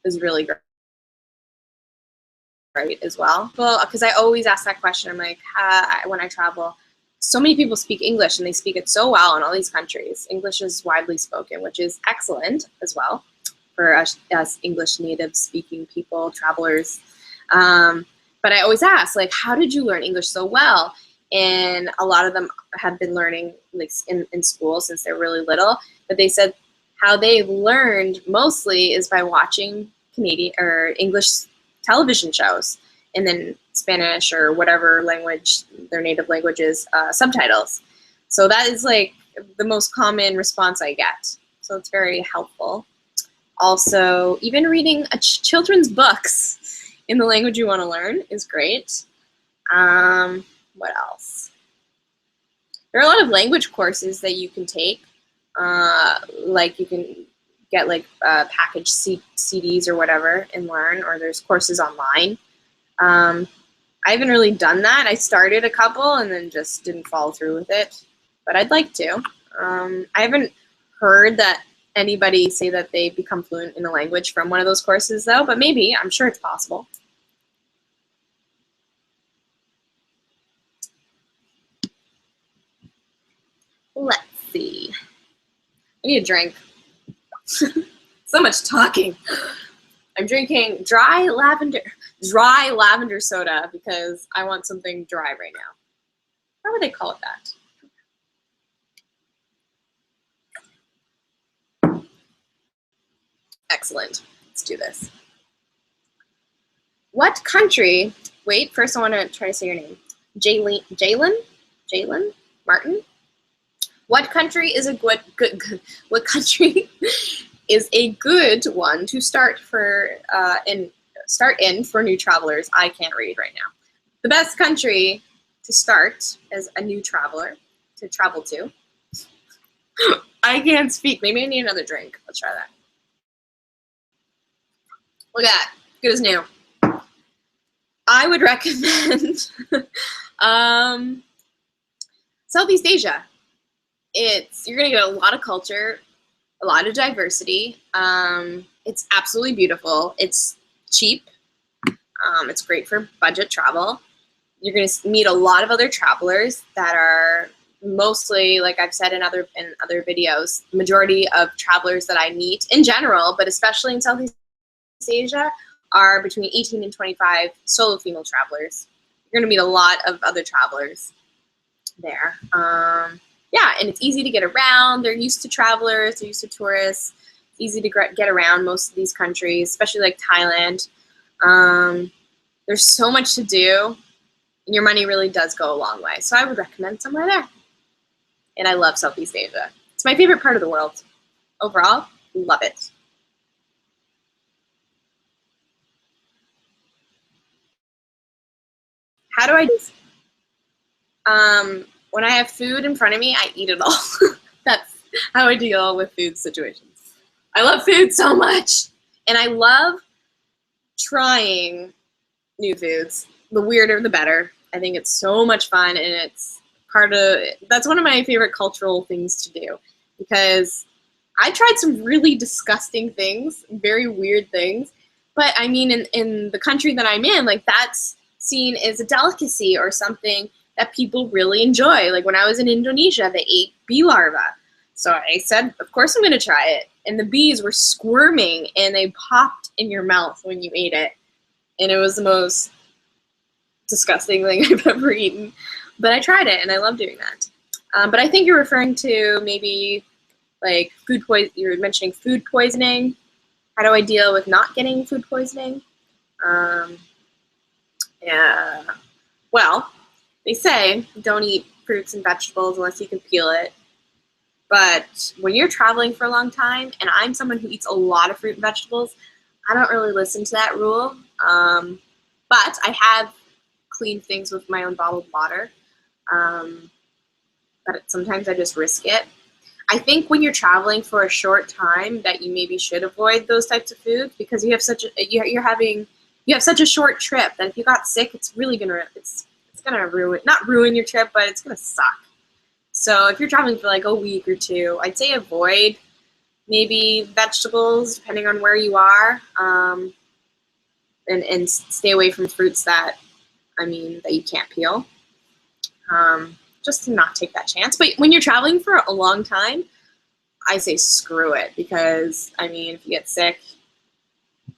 is really great as well. Well, because I always ask that question. I'm like, when I travel, so many people speak English and they speak it so well in all these countries. English is widely spoken, which is excellent as well for us English native speaking people, travelers. But I always ask, like, how did you learn English so well? And a lot of them have been learning like in school since they're really little. But they said how they've learned mostly is by watching Canadian or English television shows, and then Spanish or whatever language their native language is, subtitles. So that is like the most common response I get. So it's very helpful. Also, even reading children's books in the language you want to learn is great. What else? There are a lot of language courses that you can take. Like you can get like packaged CDs or whatever and learn, or there's courses online. I haven't really done that. I started a couple and then just didn't follow through with it, but I'd like to. I haven't heard that anybody say that they become fluent in a language from one of those courses though, but maybe, I'm sure it's possible. Let's see. I need a drink. So much talking. I'm drinking dry lavender soda because I want something dry right now. How would they call it that? Excellent. Let's do this. What country? Wait, first I want to try to say your name. Jalen Martin. What country is a good what country is a good one to start in for new travelers? I can't read right now. The best country to start as a new traveler to travel to. I can't speak. Maybe I need another drink. Let's try that. Look at that. Good as new. I would recommend Southeast Asia. You're gonna get a lot of culture, a lot of diversity. It's absolutely beautiful. It's cheap. It's great for budget travel. You're gonna meet a lot of other travelers that are mostly, like I've said in other videos, the majority of travelers that I meet in general, but especially in Southeast Asia, are between 18 and 25 solo female travelers. You're going to meet a lot of other travelers there. Yeah, and it's easy to get around. They're used to travelers. They're used to tourists. It's easy to get around most of these countries, especially like Thailand. There's so much to do, and your money really does go a long way. So I would recommend somewhere there. And I love Southeast Asia. It's my favorite part of the world. Overall, love it. How do I do this? When I have food in front of me, I eat it all. That's how I deal with food situations. I love food so much. And I love trying new foods. The weirder, the better. I think it's so much fun, and it's that's one of my favorite cultural things to do, because I tried some really disgusting things, very weird things, but I mean, in the country that I'm in, like, that's seen as a delicacy or something that people really enjoy. Like when I was in Indonesia, they ate bee larvae. So I said, of course I'm going to try it. And the bees were squirming, and they popped in your mouth when you ate it. And it was the most disgusting thing I've ever eaten. But I tried it, and I love doing that. But I think you're referring to maybe like you're mentioning food poisoning. How do I deal with not getting food poisoning? Yeah. Well, they say don't eat fruits and vegetables unless you can peel it. But when you're traveling for a long time, and I'm someone who eats a lot of fruit and vegetables, I don't really listen to that rule. But I have cleaned things with my own bottled water. But sometimes I just risk it. I think when you're traveling for a short time, that you maybe should avoid those types of foods, because you have such a short trip that if you got sick, it's really gonna not ruin your trip, but it's gonna suck. So if you're traveling for like a week or two, I'd say avoid maybe vegetables, depending on where you are, and stay away from fruits that you can't peel. Just to not take that chance. But when you're traveling for a long time, I say screw it, because if you get sick,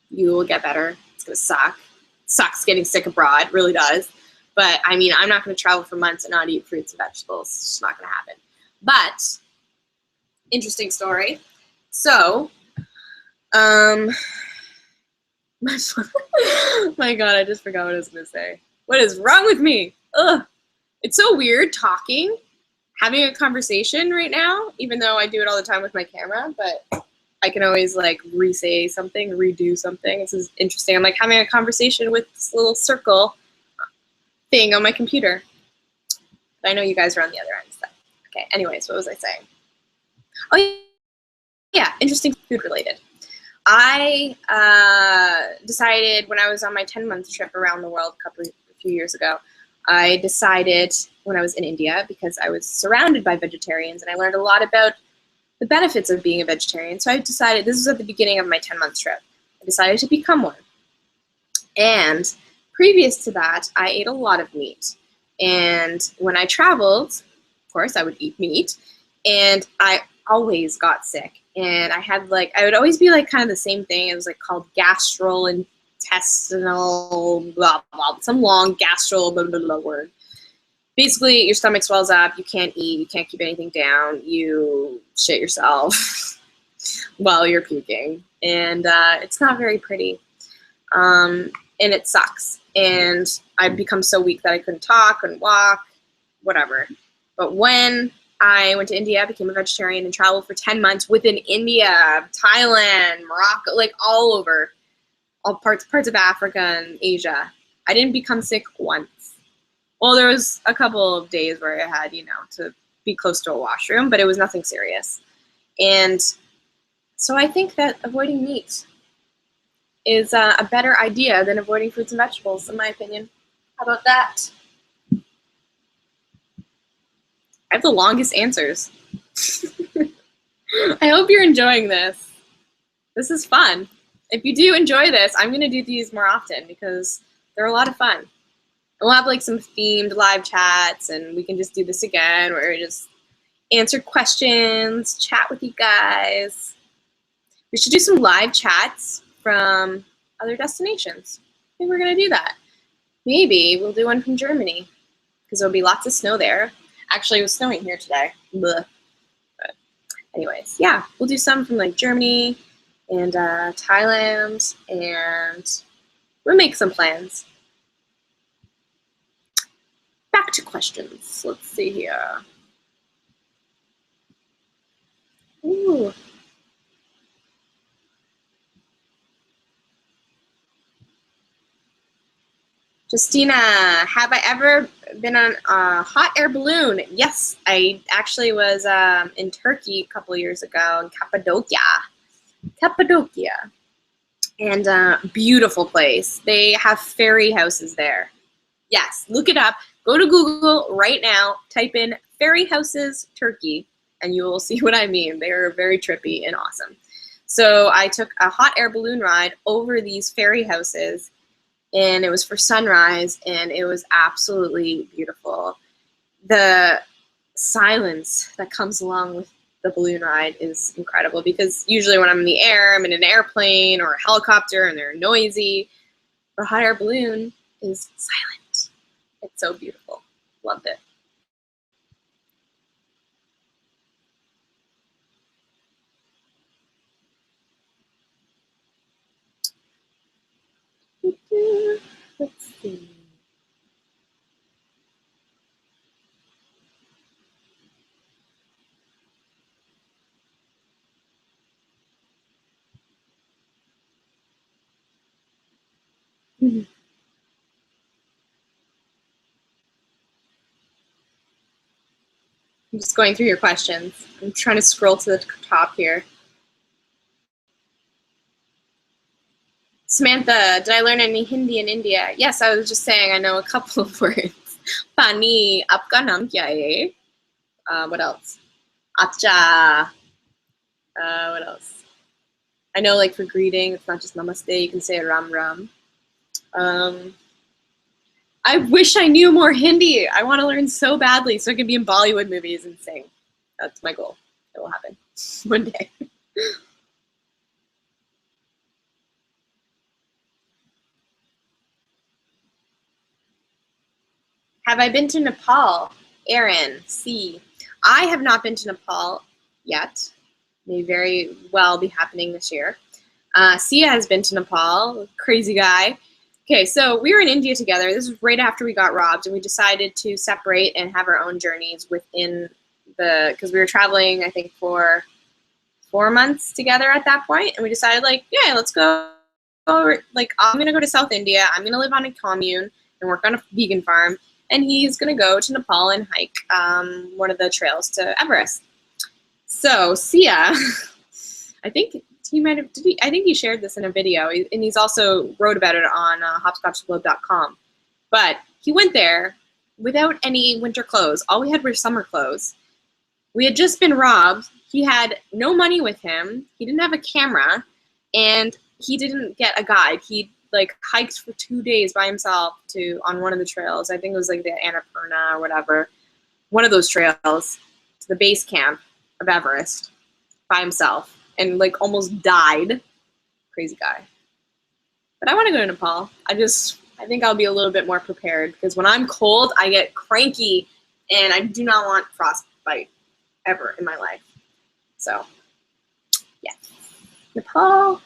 you will get better. It's gonna suck. It sucks getting sick abroad, really does. But I'm not gonna travel for months and not eat fruits and vegetables. It's just not gonna happen. But interesting story. So, my God, I just forgot what I was gonna say. What is wrong with me? Ugh. It's so weird having a conversation right now, even though I do it all the time with my camera, but I can always like re-say something, redo something. This is interesting. I'm like having a conversation with this little circle thing on my computer. But I know you guys are on the other end. So. Okay, anyways, what was I saying? Oh, yeah, interesting food related. I decided when I was on my 10-month trip around the world a few years ago, I decided when I was in India, because I was surrounded by vegetarians and I learned a lot about the benefits of being a vegetarian. So I decided, this was at the beginning of my 10-month trip, I decided to become one. And previous to that, I ate a lot of meat. And when I traveled, of course, I would eat meat, and I always got sick. And I would always be like kind of the same thing. It was like called gastrointestinal, blah, blah, some long gastro, blah, blah, blah word. Basically, your stomach swells up, you can't eat, you can't keep anything down, you shit yourself while you're puking. And it's not very pretty. And it sucks. And I'd become so weak that I couldn't talk, couldn't walk, whatever. But when I went to India, became a vegetarian, and traveled for 10 months within India, Thailand, Morocco, like all over, all parts of Africa and Asia, I didn't become sick once. Well, there was a couple of days where I had, to be close to a washroom, but it was nothing serious. And so I think that avoiding meat is a better idea than avoiding fruits and vegetables, in my opinion. How about that? I have the longest answers. I hope you're enjoying this. This is fun. If you do enjoy this, I'm going to do these more often because they're a lot of fun. we'll have like some themed live chats, and we can just do this again where we just answer questions, chat with you guys. We should do some live chats from other destinations. I think we're gonna do that. Maybe we'll do one from Germany because there'll be lots of snow there. Actually, it was snowing here today. Blech. But anyways, yeah, we'll do some from like Germany and Thailand, and we'll make some plans. Back to questions. Let's see here. Ooh. Justina, have I ever been on a hot air balloon? Yes, I actually was in Turkey a couple years ago in Cappadocia. And beautiful place. They have fairy houses there. Yes, look it up. Go to Google right now, type in fairy houses Turkey, and you will see what I mean. They are very trippy and awesome. So I took a hot air balloon ride over these fairy houses, and it was for sunrise, and it was absolutely beautiful. The silence that comes along with the balloon ride is incredible, because usually when I'm in the air, I'm in an airplane or a helicopter and they're noisy. The hot air balloon is silent. It's so beautiful. Loved it. Let's see. I'm just going through your questions. I'm trying to scroll to the top here. Samantha, did I learn any Hindi in India? Yes, I was just saying I know a couple of words. Pani, aapka naam kya hai? What else? Acha. What else? I know, like, for greeting, it's not just namaste. You can say ram ram. I wish I knew more Hindi. I want to learn so badly so I can be in Bollywood movies and sing. That's my goal. It will happen one day. Have I been to Nepal? Aaron, C. I have not been to Nepal yet. May very well be happening this year. Siya has been to Nepal. Crazy guy. Okay, so we were in India together. This was right after we got robbed, and we decided to separate and have our own journeys within because we were traveling, I think, for 4 months together at that point, and we decided, like, yeah, let's go. Like, I'm gonna go to South India. I'm gonna live on a commune and work on a vegan farm, and he's gonna go to Nepal and hike one of the trails to Everest. So Siya, I think he might have. I think he shared this in a video, and he's also wrote about it on hopscotchtheglobe.com. But he went there without any winter clothes. All we had were summer clothes. We had just been robbed. He had no money with him. He didn't have a camera, and he didn't get a guide. He like hiked for 2 days by himself on one of the trails. I think it was like the Annapurna or whatever. One of those trails to the base camp of Everest by himself, and like almost died. Crazy guy. But I want to go to Nepal. I think I'll be a little bit more prepared, because when I'm cold, I get cranky, and I do not want frostbite ever in my life. So, yeah. Nepal.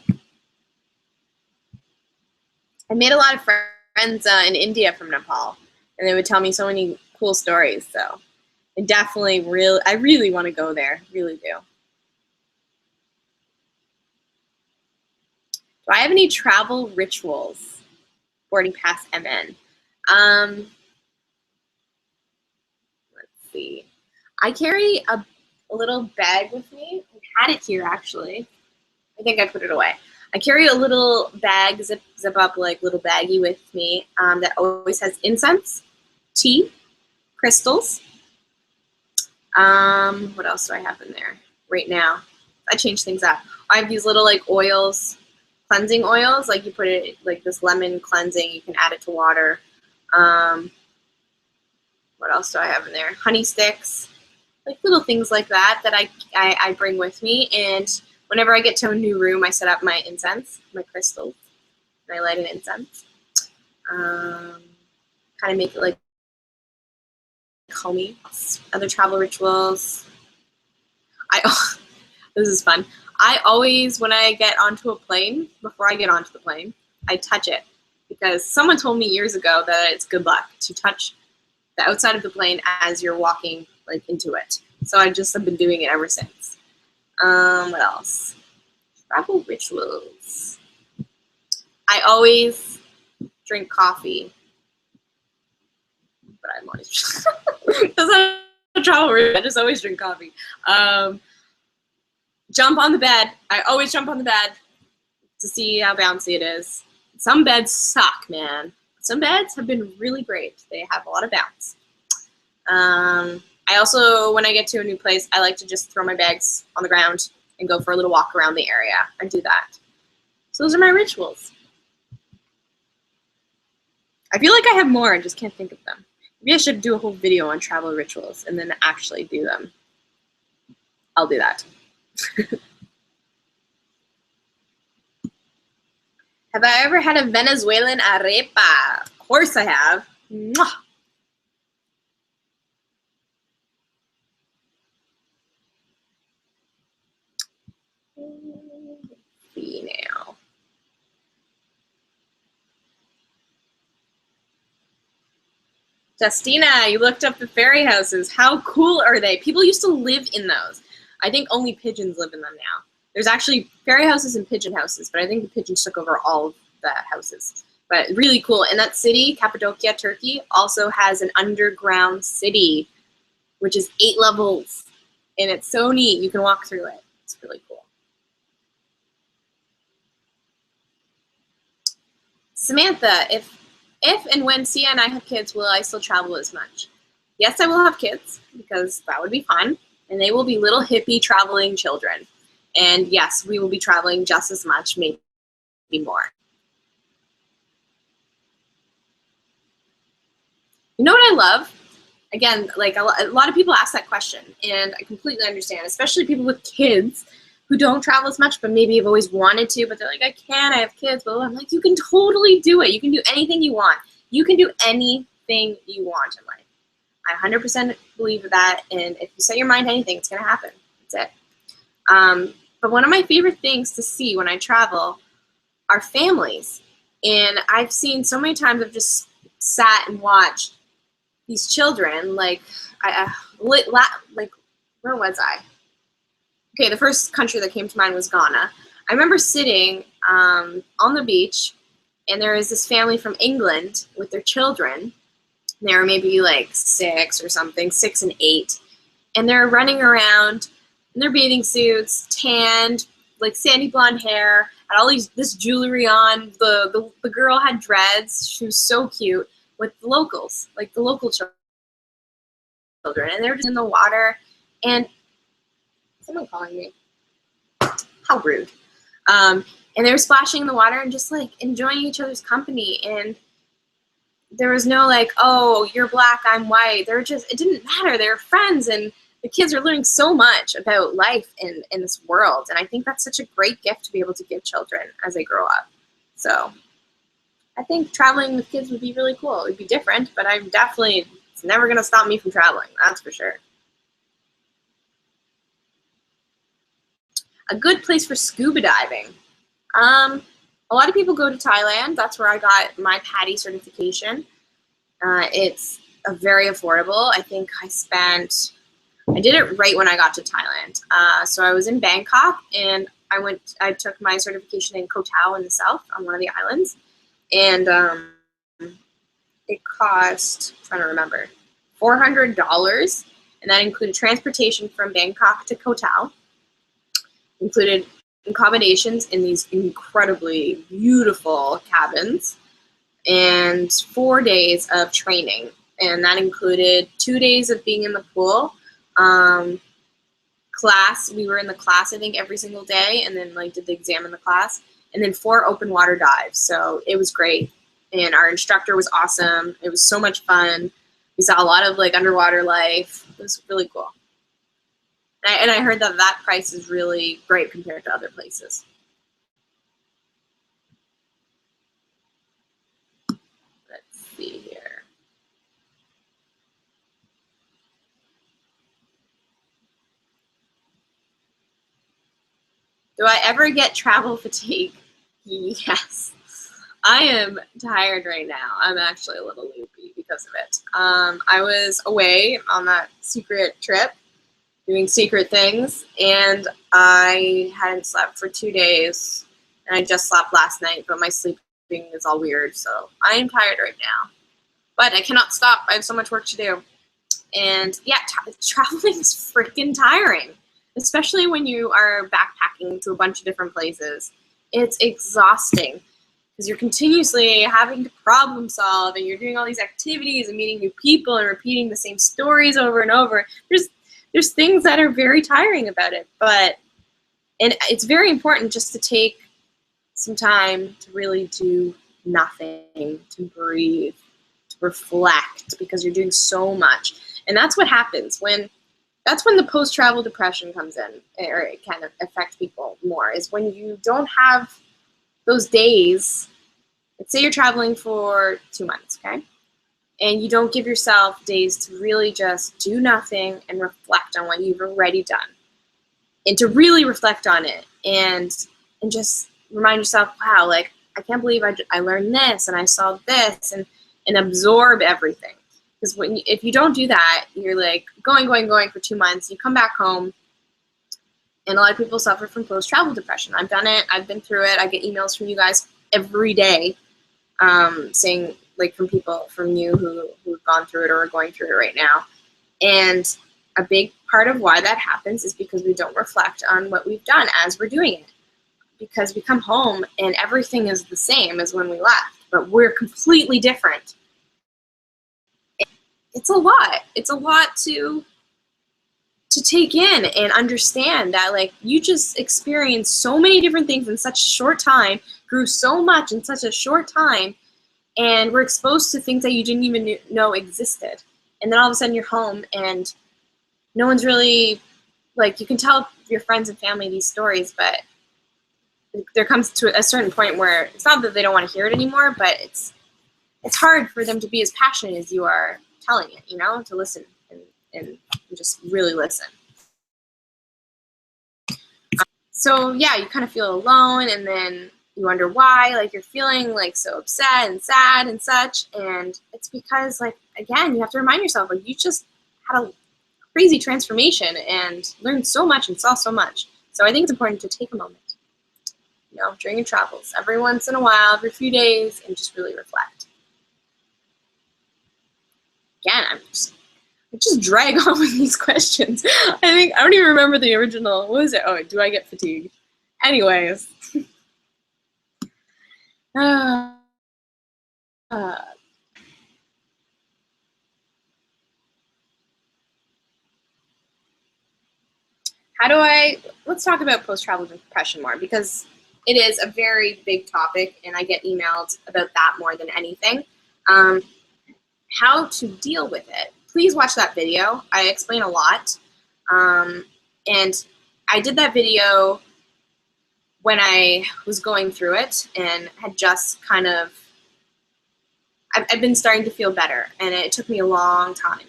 I made a lot of friends in India from Nepal, and they would tell me so many cool stories. So, I really want to go there. Really do. Do I have any travel rituals? Boarding pass MN. Let's see. I carry a little bag with me. I had it here, actually. I think I put it away. I carry a little bag, zip up, like little baggie with me that always has incense, tea, crystals. What else do I have in there right now? I change things up. I have these little like oils, cleansing oils. Like you put it like this lemon cleansing. You can add it to water. What else do I have in there? Honey sticks, like little things like that I bring with me. And whenever I get to a new room, I set up my incense, my crystals, and I light an incense. Kind of make it like homey. Other travel rituals. This is fun. I always, when I get onto a plane, before I get onto the plane, I touch it because someone told me years ago that it's good luck to touch the outside of the plane as you're walking like into it. So I just have been doing it ever since. What else? Travel rituals. I always drink coffee, but I'm always that's not a travel ritual. I just always drink coffee. Jump on the bed. I always jump on the bed to see how bouncy it is. Some beds suck, man. Some beds have been really great. They have a lot of bounce. I also, when I get to a new place, I like to just throw my bags on the ground and go for a little walk around the area. I do that. So those are my rituals. I feel like I have more, I just can't think of them. Maybe I should do a whole video on travel rituals and then actually do them. I'll do that. Have I ever had a Venezuelan arepa? Of course I have. Mwah! Let's see now. Justina, you looked up the fairy houses. How cool are they? People used to live in those. I think only pigeons live in them now. There's actually fairy houses and pigeon houses, but I think the pigeons took over all of the houses. But really cool. And that city, Cappadocia, Turkey, also has an underground city, which is 8 levels. And it's so neat. You can walk through it. It's really cool. Samantha, if and when Siya and I have kids, will I still travel as much? Yes, I will have kids because that would be fun. And they will be little hippie traveling children. And yes, we will be traveling just as much, maybe more. You know what I love? Again, like a lot of people ask that question, and I completely understand, especially people with kids who don't travel as much, but maybe have always wanted to, but they're like, I can't, I have kids. But I'm like, you can totally do it. You can do anything you want. You can do anything you want in life. I 100% believe that, and if you set your mind to anything, it's going to happen. That's it. But one of my favorite things to see when I travel are families. And I've seen so many times I've just sat and watched these children, like, where was I? Okay, the first country that came to mind was Ghana. I remember sitting on the beach, and there was this family from England with their children. They were maybe like 6 or something, 6 and 8. And they're running around in their bathing suits, tanned, like sandy blonde hair, had all this jewelry on. The girl had dreads. She was so cute with the locals, like the local children. And they were just in the water. And someone calling me. How rude. And they were splashing in the water and just like enjoying each other's company. And there was no like, oh, you're black, I'm white. They were just, it didn't matter. They were friends, and the kids are learning so much about life in this world. And I think that's such a great gift to be able to give children as they grow up. So I think traveling with kids would be really cool. It would be different, but it's never going to stop me from traveling. That's for sure. A good place for scuba diving. A lot of people go to Thailand. That's where I got my PADI certification. It's very affordable. I think I did it right when I got to Thailand. So I was in Bangkok, and I took my certification in Koh Tao in the south on one of the islands. And it cost, I'm trying to remember, $400. And that included transportation from Bangkok to Koh Tao. Included accommodations in these incredibly beautiful cabins, and 4 days of training. And that included 2 days of being in the pool. Class, we were in the class, I think, every single day, and then like did the exam in the class, and then 4 open water dives. So it was great. and our instructor was awesome. It was so much fun. We saw a lot of like underwater life. It was really cool. And I heard that that price is really great compared to other places. Let's see here. Do I ever get travel fatigue? Yes. I am tired right now. I'm actually a little loopy because of it. I was away on that secret trip doing secret things, and I hadn't slept for 2 days, and I just slept last night, but my sleeping is all weird, so I am tired right now. But I cannot stop. I have so much work to do. And yeah, traveling is freaking tiring, especially when you are backpacking to a bunch of different places. It's exhausting because you're continuously having to problem solve, and you're doing all these activities and meeting new people and repeating the same stories over and over. There's things that are very tiring about it, and it's very important just to take some time to really do nothing, to breathe, to reflect, because you're doing so much. And that's what happens that's when the post-travel depression comes in, or it can affect people more, is when you don't have those days. Let's say you're traveling for 2 months, okay? And you don't give yourself days to really just do nothing and reflect on what you've already done. And to really reflect on it and just remind yourself, wow, like, I can't believe I learned this and I saw this, and absorb everything. Because if you don't do that, you're like going for 2 months, you come back home, and a lot of people suffer from post-travel depression. I've done it, I've been through it, I get emails from you guys every day saying, like, from people from you who've gone through it or are going through it right now. And a big part of why that happens is because we don't reflect on what we've done as we're doing it. Because we come home and everything is the same as when we left, but we're completely different. It's a lot. It's a lot to take in and understand that, like, you just experienced so many different things in such a short time, grew so much in such a short time, and were exposed to things that you didn't even know existed. And then all of a sudden you're home and no one's really, like, you can tell your friends and family these stories, but there comes to a certain point where it's not that they don't want to hear it anymore, but it's hard for them to be as passionate as you are telling it, you know, to listen and just really listen. So yeah, you kind of feel alone, and then you wonder why, like, you're feeling like so upset and sad and such, and it's because, like, again, you have to remind yourself, like, you just had a crazy transformation and learned so much and saw so much. So I think it's important to take a moment, you know, during your travels, every once in a while, every few days, and just really reflect. Again, I just drag on with these questions. I don't even remember the original. What was it? Oh, do I get fatigued? Anyways. How do let's talk about post-travel depression more, because it is a very big topic and I get emailed about that more than anything. How to deal with it. Please watch that video. I explain a lot. And I did that video when I was going through it and had just kind of, I've been starting to feel better, and it took me a long time.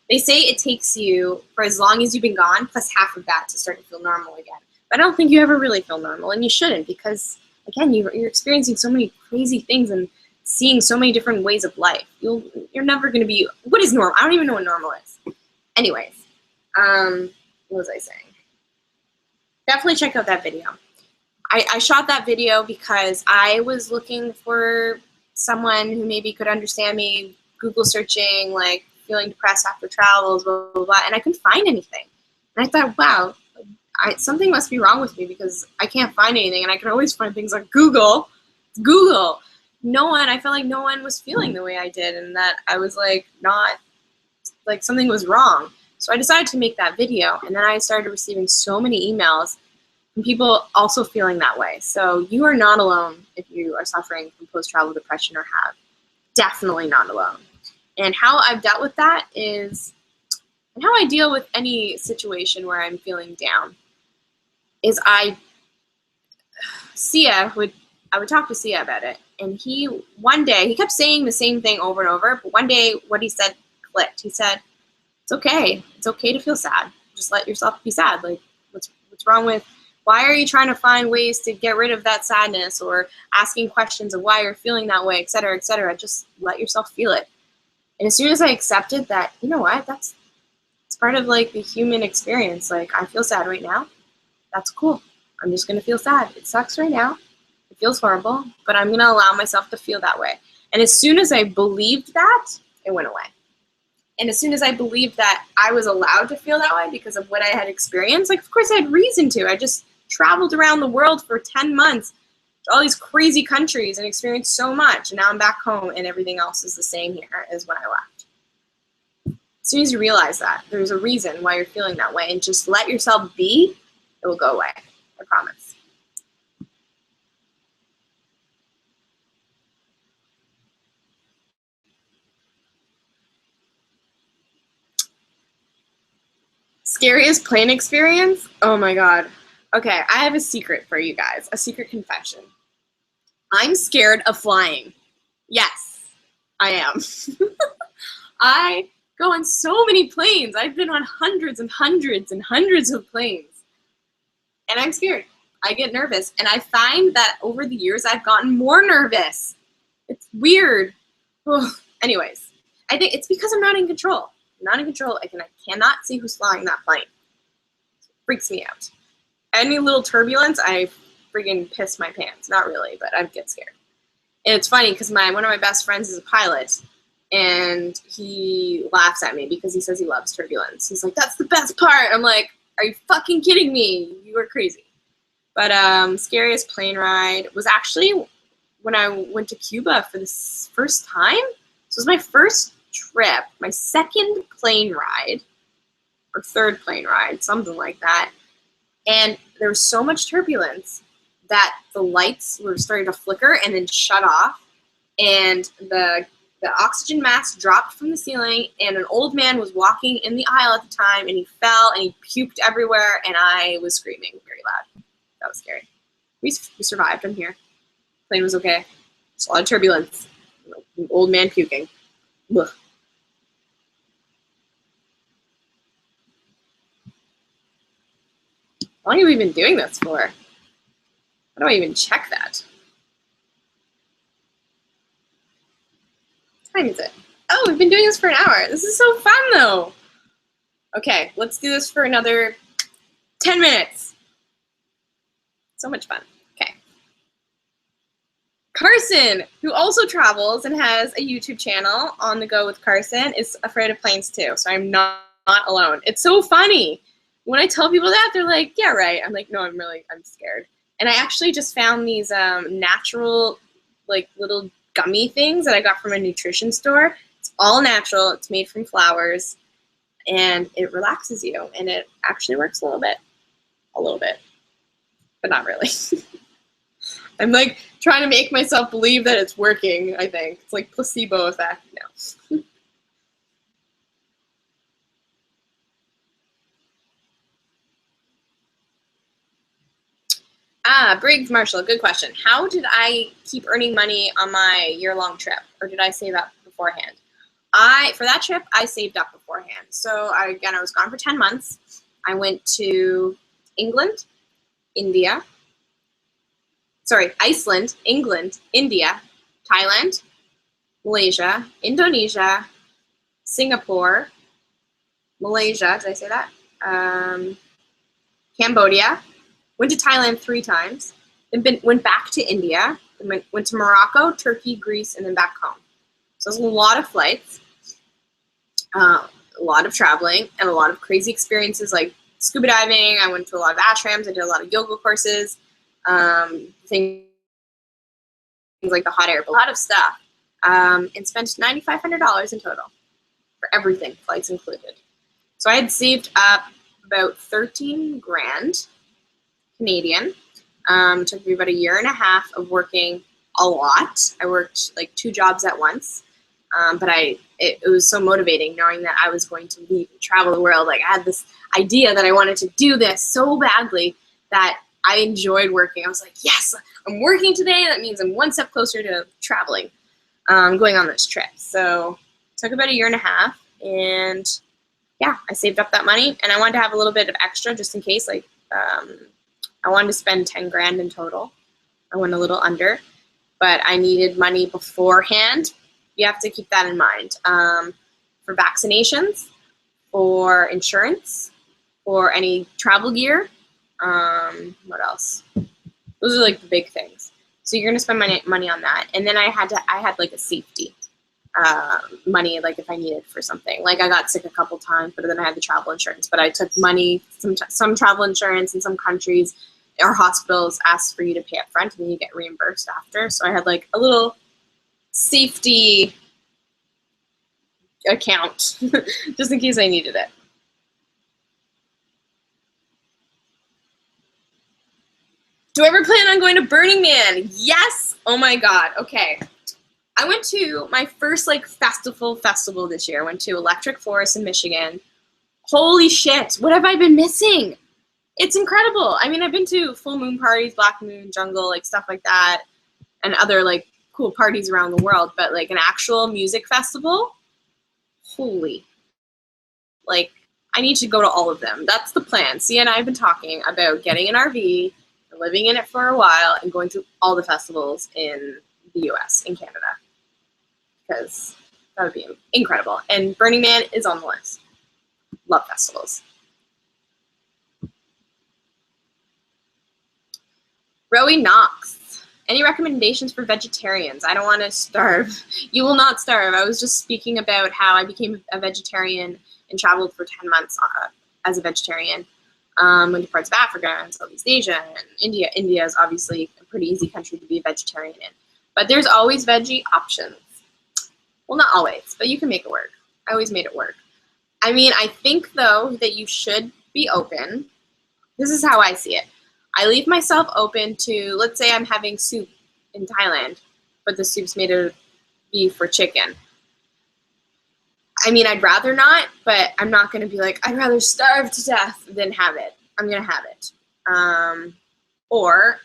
They say it takes you, for as long as you've been gone, plus half of that to start to feel normal again. But I don't think you ever really feel normal, and you shouldn't, because, again, you're experiencing so many crazy things and seeing so many different ways of life. You're never going to be, what is normal? I don't even know what normal is. Anyways, what was I saying? Definitely check out that video. I shot that video because I was looking for someone who maybe could understand me, Google searching, like, feeling depressed after travels, blah, blah, blah, and I couldn't find anything. And I thought, wow, something must be wrong with me, because I can't find anything, and I can always find things on Google. I felt like no one was feeling the way I did, and that I was, like, not, like, something was wrong. So I decided to make that video, and then I started receiving so many emails from people also feeling that way. So you are not alone if you are suffering from post-travel depression or have. definitely not alone. And how I've dealt with that is, and how I deal with any situation where I'm feeling down, is I would talk to Siya about it. And one day, he kept saying the same thing over and over, but one day what he said clicked. He said, it's okay. It's okay to feel sad. Just let yourself be sad. Like, what's wrong with, why are you trying to find ways to get rid of that sadness or asking questions of why you're feeling that way, et cetera, et cetera. Just let yourself feel it. And as soon as I accepted that, you know what, it's part of like the human experience. Like, I feel sad right now. That's cool. I'm just going to feel sad. It sucks right now. It feels horrible, but I'm going to allow myself to feel that way. And as soon as I believed that, it went away. And as soon as I believed that I was allowed to feel that way because of what I had experienced, like, of course I had reason to. I just traveled around the world for 10 months to all these crazy countries and experienced so much. And now I'm back home and everything else is the same here as when I left. As soon as you realize that, there's a reason why you're feeling that way, and just let yourself be, it will go away. I promise. Scariest plane experience? Oh my God. Okay, I have a secret for you guys, a secret confession. I'm scared of flying. Yes, I am. I go on so many planes. I've been on hundreds and hundreds and hundreds of planes. And I'm scared. I get nervous. And I find that over the years, I've gotten more nervous. It's weird. Ugh. Anyways, I think it's because I'm not in control. I'm not in control. I cannot see who's flying that plane. It freaks me out. Any little turbulence, I friggin' piss my pants. Not really, but I get scared. And it's funny because one of my best friends is a pilot, and he laughs at me because he says he loves turbulence. He's like, that's the best part. I'm like, are you fucking kidding me? You are crazy. But scariest plane ride was actually when I went to Cuba for the first time. So it was my first trip, my second plane ride, or third plane ride, something like that. And there was so much turbulence that the lights were starting to flicker and then shut off. And the oxygen mask dropped from the ceiling, and an old man was walking in the aisle at the time, and he fell and he puked everywhere, and I was screaming very loud. That was scary. We survived. I'm here. Plane was okay. Just a lot of turbulence. An old man puking. Ugh. How long have we been doing this for? How do I even check that? What time is it? Oh, we've been doing this for an hour. This is so fun, though. Okay, let's do this for another 10 minutes. So much fun. Okay. Carson, who also travels and has a YouTube channel, On the Go with Carson, is afraid of planes too, so I'm not alone. It's so funny. When I tell people that, they're like, yeah, right. I'm like, no, I'm scared. And I actually just found these natural, like, little gummy things that I got from a nutrition store. It's all natural. It's made from flowers, and it relaxes you, and it actually works a little bit, but not really. I'm like trying to make myself believe that it's working, I think. It's like placebo effect. No. Briggs Marshall, good question. How did I keep earning money on my year-long trip, or did I save up beforehand? For that trip, I saved up beforehand. So I was gone for 10 months. I went to Iceland, England, India, Thailand, Malaysia, Indonesia, Singapore, Malaysia, did I say that? Cambodia, went to Thailand 3 times, then went back to India, then went to Morocco, Turkey, Greece, and then back home. So it was a lot of flights, a lot of traveling, and a lot of crazy experiences like scuba diving. I went to a lot of ashrams. I did a lot of yoga courses, things like the hot air, a lot of stuff, and spent $9,500 in total for everything, flights included. So I had saved up about 13 grand Canadian. It took me about a year and a half of working a lot. I worked like 2 jobs at once, but it was so motivating knowing that I was going to leave and travel the world. Like, I had this idea that I wanted to do this so badly that I enjoyed working. I was like, yes, I'm working today. That means I'm one step closer to traveling, going on this trip. So it took about 1.5 years, and yeah, I saved up that money, and I wanted to have a little bit of extra just in case. Like, I wanted to spend 10 grand in total. I went a little under, but I needed money beforehand. You have to keep that in mind. For vaccinations, for insurance, for any travel gear. What else? Those are like the big things. So you're gonna spend money on that, and then I had like a safety money, like if I needed for something. Like, I got sick a couple times, but then I had the travel insurance. But I took money, some travel insurance in some countries or hospitals ask for you to pay up front, and then you get reimbursed after. So I had like a little safety account just in case I needed it. Do I ever plan on going to Burning Man? Yes! Oh my god. Okay. I went to my first like festival this year. I went to Electric Forest in Michigan. Holy shit, what have I been missing? It's incredible. I mean, I've been to full moon parties, black moon, jungle, like stuff like that, and other like cool parties around the world, but like an actual music festival, holy. Like, I need to go to all of them. That's the plan. Siya and I have been talking about getting an RV, living in it for a while, and going to all the festivals in the US, in Canada, because that would be incredible. And Burning Man is on the list. Love festivals. Rowie Knox, any recommendations for vegetarians? I don't want to starve. You will not starve. I was just speaking about how I became a vegetarian and traveled for 10 months as a vegetarian. Went to parts of Africa and Southeast Asia and India. India is obviously a pretty easy country to be a vegetarian in. But there's always veggie options. Well, not always, but you can make it work. I always made it work. I mean, I think, though, that you should be open. This is how I see it. I leave myself open to, let's say I'm having soup in Thailand, but the soup's made of beef or chicken. I mean, I'd rather not, but I'm not going to be like, I'd rather starve to death than have it. I'm going to have it. Or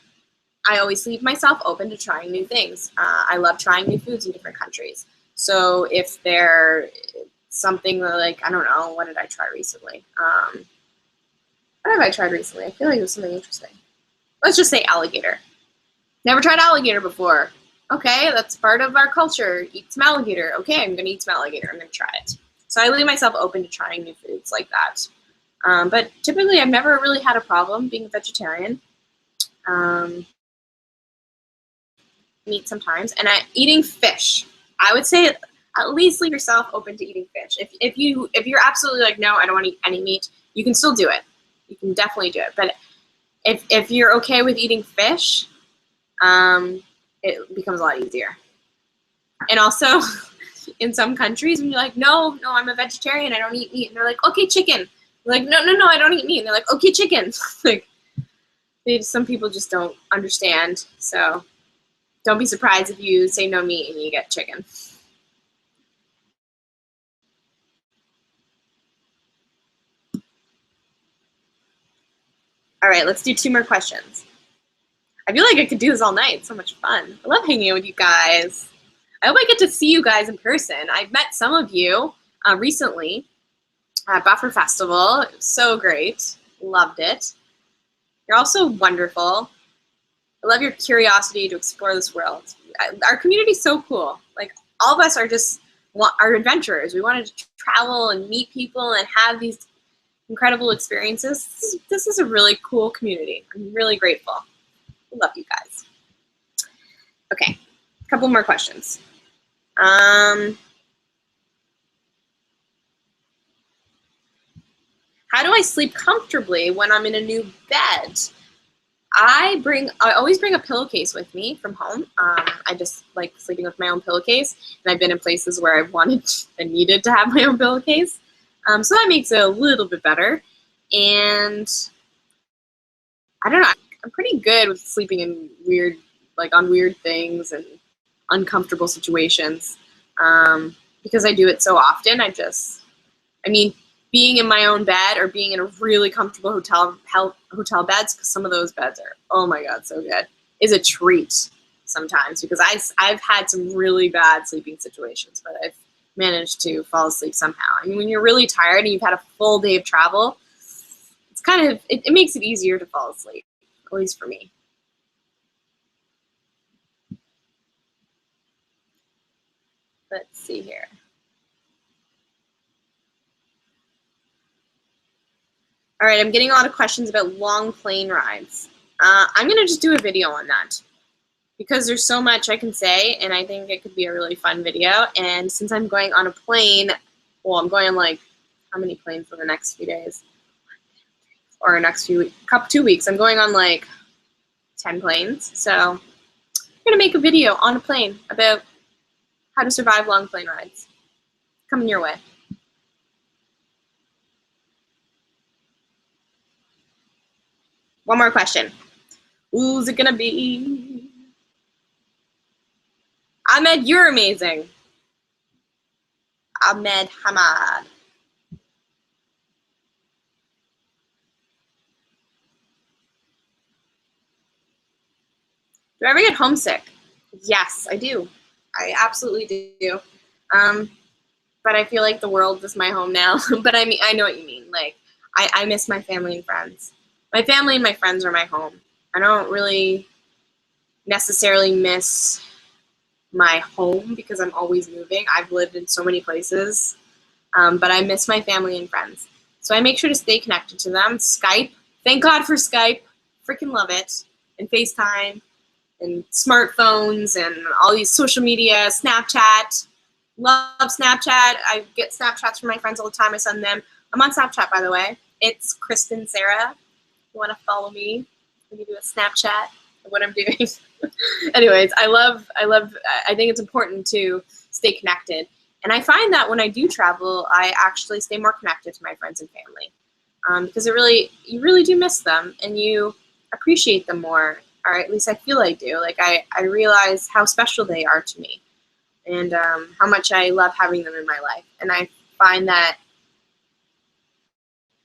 I always leave myself open to trying new things. I love trying new foods in different countries. So if they're something like, I don't know, what did I try recently? What have I tried recently? I feel like it was something interesting. Let's just say alligator. Never tried alligator before. Okay, that's part of our culture. Eat some alligator. Okay, I'm going to eat some alligator. I'm going to try it. So I leave myself open to trying new foods like that. But typically, I've never really had a problem being a vegetarian. Meat sometimes. And eating fish. I would say at least leave yourself open to eating fish. If you're absolutely like, no, I don't want to eat any meat, you can still do it. You can definitely do it. But if you're okay with eating fish, it becomes a lot easier. And also, in some countries, when you're like, no, I'm a vegetarian, I don't eat meat, and they're like, okay, chicken. You're like, no, I don't eat meat. And they're like, okay, chicken. Like, some people just don't understand. So don't be surprised if you say no meat and you get chicken. All right, let's do 2 more questions. I feel like I could do this all night. It's so much fun. I love hanging out with you guys. I hope I get to see you guys in person. I've met some of you recently at Buffer Festival. It was so great. Loved it. You're also wonderful. I love your curiosity to explore this world. Our community is so cool. Like, all of us are adventurers. We wanted to travel and meet people and have these incredible experiences. This is a really cool community. I'm really grateful. I love you guys. Okay, a couple more questions. How do I sleep comfortably when I'm in a new bed? I always bring a pillowcase with me from home. I just like sleeping with my own pillowcase, and I've been in places where I've wanted and needed to have my own pillowcase. So that makes it a little bit better. And I don't know, I'm pretty good with sleeping in weird, like on weird things and uncomfortable situations. Because I do it so often, I mean, being in my own bed or being in a really comfortable hotel beds, because some of those beds are, oh my God, so good, is a treat sometimes, because I've had some really bad sleeping situations, but I've managed to fall asleep somehow. I mean, when you're really tired and you've had a full day of travel, it's kind of, it makes it easier to fall asleep, at least for me. Let's see here. All right, I'm getting a lot of questions about long plane rides. I'm going to just do a video on that because there's so much I can say, and I think it could be a really fun video. And since I'm going on a plane, well, I'm going on like, how many planes in the next few days? Or next few weeks, 2 weeks. I'm going on like 10 planes. So I'm going to make a video on a plane about how to survive long plane rides. Coming your way. One more question. Who's it gonna be? Ahmed, you're amazing. Ahmed Hamad. Do I ever get homesick? Yes, I do. I absolutely do. But I feel like the world is my home now. But I mean, I know what you mean. Like, I miss my family and friends. My family and my friends are my home. I don't really necessarily miss my home because I'm always moving. I've lived in so many places, but I miss my family and friends. So I make sure to stay connected to them. Skype, thank God for Skype. Freaking love it. And FaceTime and smartphones and all these social media, Snapchat. Love Snapchat. I get Snapchats from my friends all the time. I send them. I'm on Snapchat, by the way. It's Kristen Sarah. If you want to follow me, I can do a Snapchat of what I'm doing. Anyways, I think it's important to stay connected. And I find that when I do travel, I actually stay more connected to my friends and family. Because you really do miss them and you appreciate them more, or at least I feel I do. Like I realize how special they are to me and how much I love having them in my life. And I find that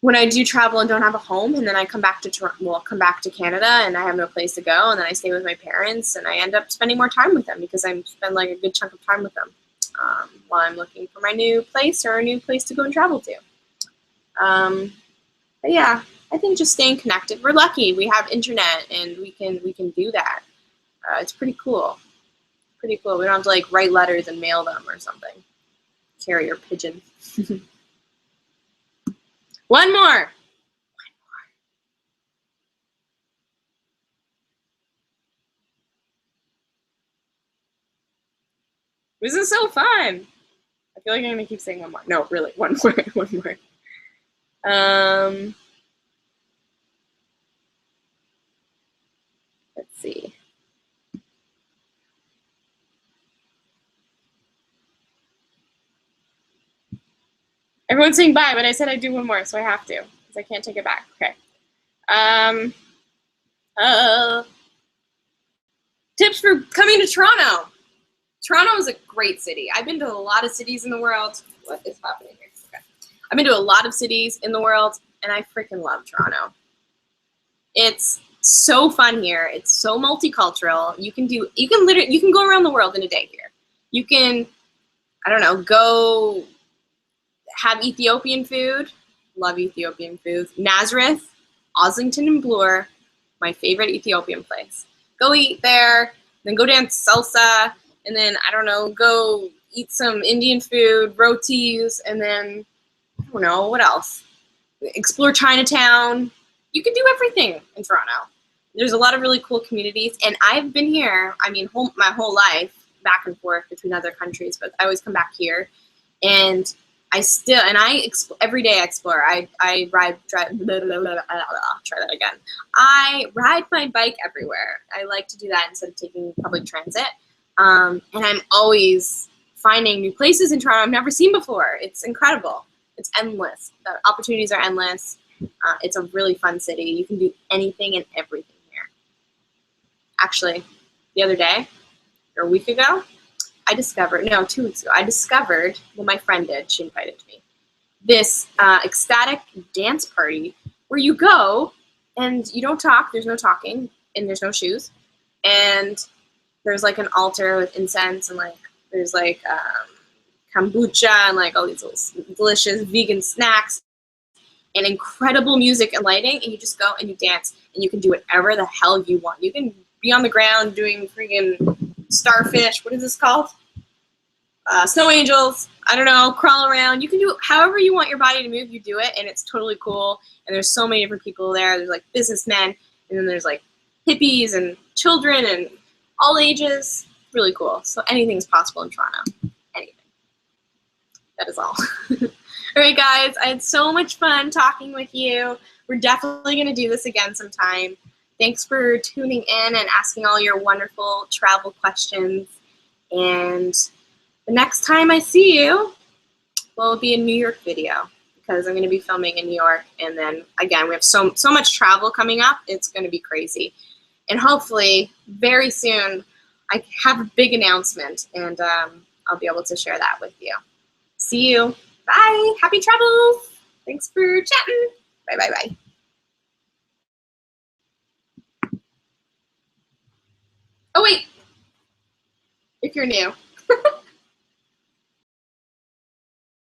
when I do travel and don't have a home, and then I come back to Canada, and I have no place to go, and then I stay with my parents, and I end up spending more time with them because I spend like a good chunk of time with them while I'm looking for my new place or a new place to go and travel to. But yeah, I think just staying connected. We're lucky; we have internet, and we can do that. It's pretty cool. Pretty cool. We don't have to like write letters and mail them or something. Carrier pigeon. One more. This is so fun. I feel like I'm gonna keep saying one more. No, really, one more, one more. Let's see. Everyone's saying bye, but I said I'd do one more, so I have to, because I can't take it back. Okay. Tips for coming to Toronto. Toronto is a great city. I've been to a lot of cities in the world. What is happening here? Okay. I've been to a lot of cities in the world, and I freaking love Toronto. It's so fun here. It's so multicultural. You can go around the world in a day here. You can, I don't know, go have Ethiopian food. Love Ethiopian food. Nazareth, Oslington and Bloor, my favorite Ethiopian place. Go eat there, then go dance salsa, and then, I don't know, go eat some Indian food, rotis, and then, I don't know, what else? Explore Chinatown. You can do everything in Toronto. There's a lot of really cool communities, and I've been here, I mean, my whole life, back and forth between other countries, but I always come back here, and every day I explore. I ride my bike everywhere. I like to do that instead of taking public transit. And I'm always finding new places in Toronto I've never seen before. It's incredible. It's endless. The opportunities are endless. It's a really fun city. You can do anything and everything here. Actually, the other day, or a week ago, I discovered, no, 2 weeks ago, I discovered, well, my friend did, she invited me, this ecstatic dance party where you go and you don't talk, there's no talking, and there's no shoes, and there's like an altar with incense, and like there's like kombucha and like all these little delicious vegan snacks and incredible music and lighting, and you just go and you dance, and you can do whatever the hell you want. You can be on the ground doing freaking starfish, what is this called? Snow angels, I don't know, crawl around. You can do however you want your body to move, you do it, and it's totally cool. And there's so many different people there. There's like businessmen, and then there's like hippies and children and all ages. Really cool. So anything's possible in Toronto. Anything. That is all. All right, guys, I had so much fun talking with you. We're definitely going to do this again sometime. Thanks for tuning in and asking all your wonderful travel questions. And the next time I see you, well, it'll be a New York video because I'm going to be filming in New York. And then, again, we have so much travel coming up. It's going to be crazy. And hopefully, very soon, I have a big announcement, and I'll be able to share that with you. See you. Bye. Happy travels. Thanks for chatting. Bye, bye, bye. Oh, wait. If you're new.